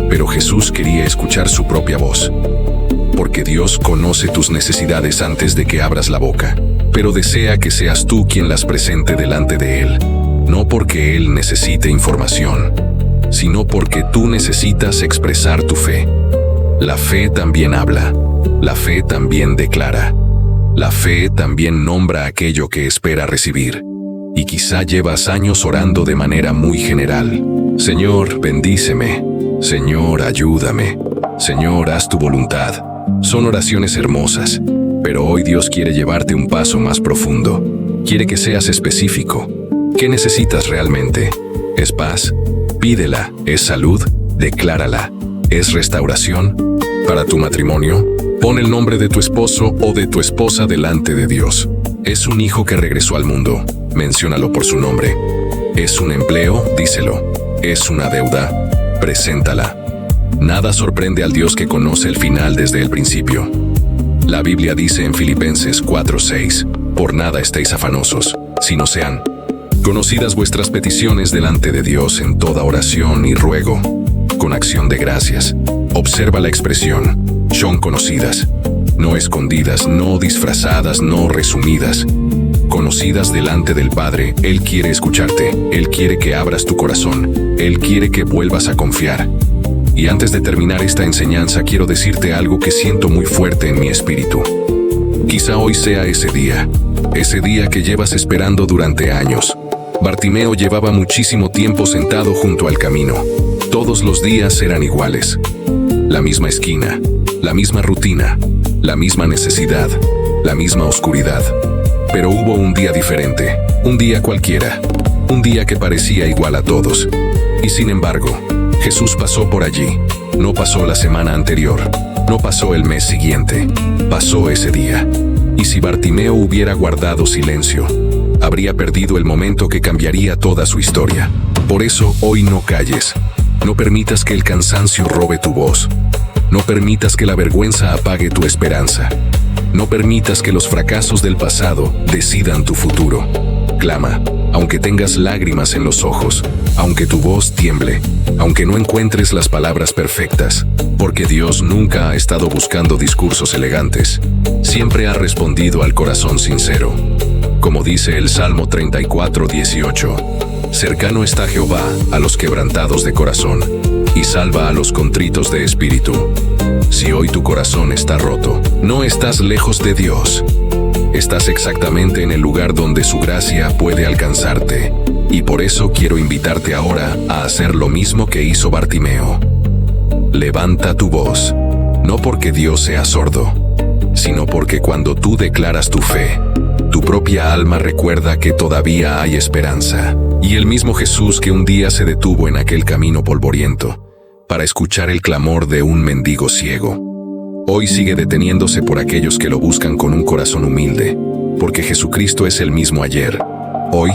Pero Jesús quería escuchar su propia voz. Porque Dios conoce tus necesidades antes de que abras la boca. Pero desea que seas tú quien las presente delante de Él. No porque Él necesite información, sino porque tú necesitas expresar tu fe. La fe también habla. La fe también declara. La fe también nombra aquello que espera recibir. Y quizá llevas años orando de manera muy general. Señor, bendíceme. Señor, ayúdame. Señor, haz tu voluntad. Son oraciones hermosas, pero hoy Dios quiere llevarte un paso más profundo. Quiere que seas específico. ¿Qué necesitas realmente? ¿Es paz? Pídela. ¿Es salud? Declárala. ¿Es restauración? ¿Para tu matrimonio? Pon el nombre de tu esposo o de tu esposa delante de Dios. ¿Es un hijo que regresó al mundo? Menciónalo por su nombre. ¿Es un empleo? Díselo. ¿Es una deuda? Preséntala. Nada sorprende al Dios que conoce el final desde el principio. La Biblia dice en Filipenses 4:6: por nada estéis afanosos, sino sean conocidas vuestras peticiones delante de Dios en toda oración y ruego, con acción de gracias. Observa la expresión: son conocidas, no escondidas, no disfrazadas, no resumidas. Conocidas delante del Padre. Él quiere escucharte, Él quiere que abras tu corazón, Él quiere que vuelvas a confiar. Y antes de terminar esta enseñanza quiero decirte algo que siento muy fuerte en mi espíritu. Quizá hoy sea ese día que llevas esperando durante años. Bartimeo llevaba muchísimo tiempo sentado junto al camino. Todos los días eran iguales. La misma esquina, la misma rutina, la misma necesidad, la misma oscuridad. Pero hubo un día diferente, un día cualquiera, un día que parecía igual a todos. Y sin embargo, Jesús pasó por allí. No pasó la semana anterior, no pasó el mes siguiente, pasó ese día. Y si Bartimeo hubiera guardado silencio, habría perdido el momento que cambiaría toda su historia. Por eso, hoy no calles. No permitas que el cansancio robe tu voz. No permitas que la vergüenza apague tu esperanza. No permitas que los fracasos del pasado decidan tu futuro. Clama, aunque tengas lágrimas en los ojos, aunque tu voz tiemble, aunque no encuentres las palabras perfectas, porque Dios nunca ha estado buscando discursos elegantes. Siempre ha respondido al corazón sincero. Como dice el Salmo 34:18, cercano está Jehová a los quebrantados de corazón, y salva a los contritos de espíritu. Si hoy tu corazón está roto, no estás lejos de Dios. Estás exactamente en el lugar donde su gracia puede alcanzarte. Y por eso quiero invitarte ahora a hacer lo mismo que hizo Bartimeo. Levanta tu voz, no porque Dios sea sordo, sino porque cuando tú declaras tu fe, tu propia alma recuerda que todavía hay esperanza. Y el mismo Jesús que un día se detuvo en aquel camino polvoriento para escuchar el clamor de un mendigo ciego, Hoy sigue deteniéndose por aquellos que lo buscan con un corazón humilde, porque Jesucristo es el mismo ayer, hoy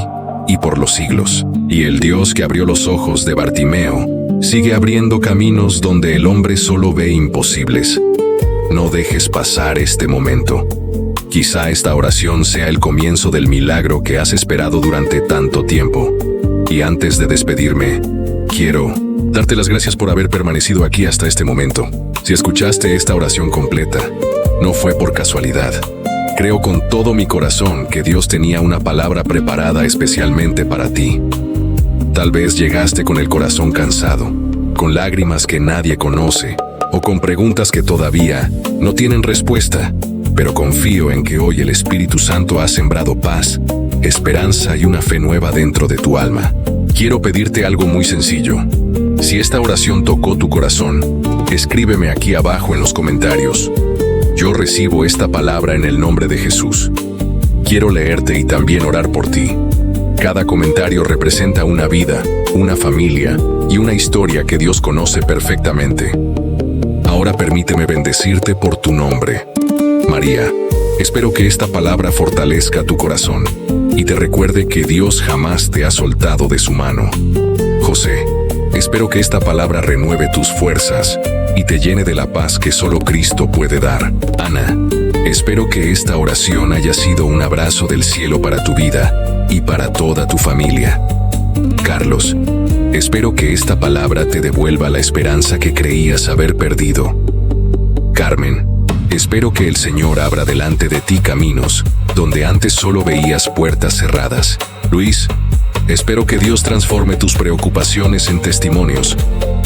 y por los siglos. Y el Dios que abrió los ojos de Bartimeo sigue abriendo caminos donde el hombre solo ve imposibles. No dejes pasar este momento. Quizá esta oración sea el comienzo del milagro que has esperado durante tanto tiempo. Y antes de despedirme, quiero darte las gracias por haber permanecido aquí hasta este momento. Si escuchaste esta oración completa, no fue por casualidad. Creo con todo mi corazón que Dios tenía una palabra preparada especialmente para ti. Tal vez llegaste con el corazón cansado, con lágrimas que nadie conoce, o con preguntas que todavía no tienen respuesta, pero confío en que hoy el Espíritu Santo ha sembrado paz, esperanza y una fe nueva dentro de tu alma. Quiero pedirte algo muy sencillo. Si esta oración tocó tu corazón, escríbeme aquí abajo en los comentarios. Yo recibo esta palabra en el nombre de Jesús. Quiero leerte y también orar por ti. Cada comentario representa una vida, una familia y una historia que Dios conoce perfectamente. Ahora permíteme bendecirte por tu nombre. María, espero que esta palabra fortalezca tu corazón y te recuerde que Dios jamás te ha soltado de su mano. José, espero que esta palabra renueve tus fuerzas y te llene de la paz que solo Cristo puede dar. Ana, espero que esta oración haya sido un abrazo del cielo para tu vida y para toda tu familia. Carlos, espero que esta palabra te devuelva la esperanza que creías haber perdido. Carmen, espero que el Señor abra delante de ti caminos donde antes solo veías puertas cerradas. Luis, espero que Dios transforme tus preocupaciones en testimonios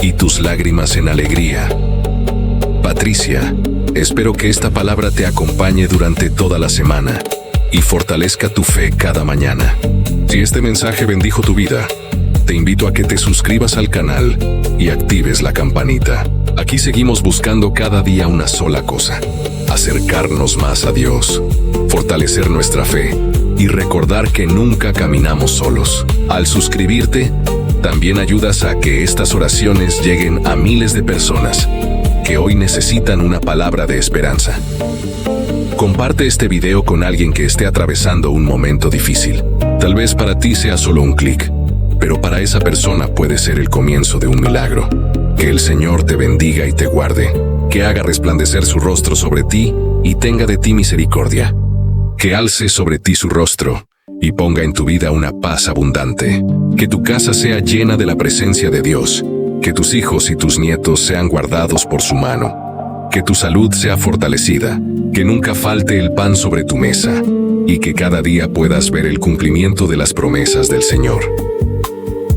y tus lágrimas en alegría. Patricia, espero que esta palabra te acompañe durante toda la semana y fortalezca tu fe cada mañana. Si este mensaje bendijo tu vida, te invito a que te suscribas al canal y actives la campanita. Aquí seguimos buscando cada día una sola cosa: acercarnos más a Dios, fortalecer nuestra fe y recordar que nunca caminamos solos. Al suscribirte, también ayudas a que estas oraciones lleguen a miles de personas que hoy necesitan una palabra de esperanza. Comparte este video con alguien que esté atravesando un momento difícil. Tal vez para ti sea solo un clic, pero para esa persona puede ser el comienzo de un milagro. Que el Señor te bendiga y te guarde, que haga resplandecer su rostro sobre ti y tenga de ti misericordia. Que alce sobre ti su rostro y ponga en tu vida una paz abundante. Que tu casa sea llena de la presencia de Dios. Que tus hijos y tus nietos sean guardados por su mano. Que tu salud sea fortalecida. Que nunca falte el pan sobre tu mesa. Y que cada día puedas ver el cumplimiento de las promesas del Señor.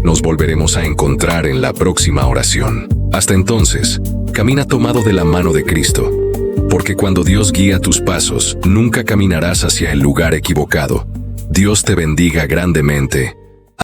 Nos volveremos a encontrar en la próxima oración. Hasta entonces, camina tomado de la mano de Cristo. Porque cuando Dios guía tus pasos, nunca caminarás hacia el lugar equivocado. Dios te bendiga grandemente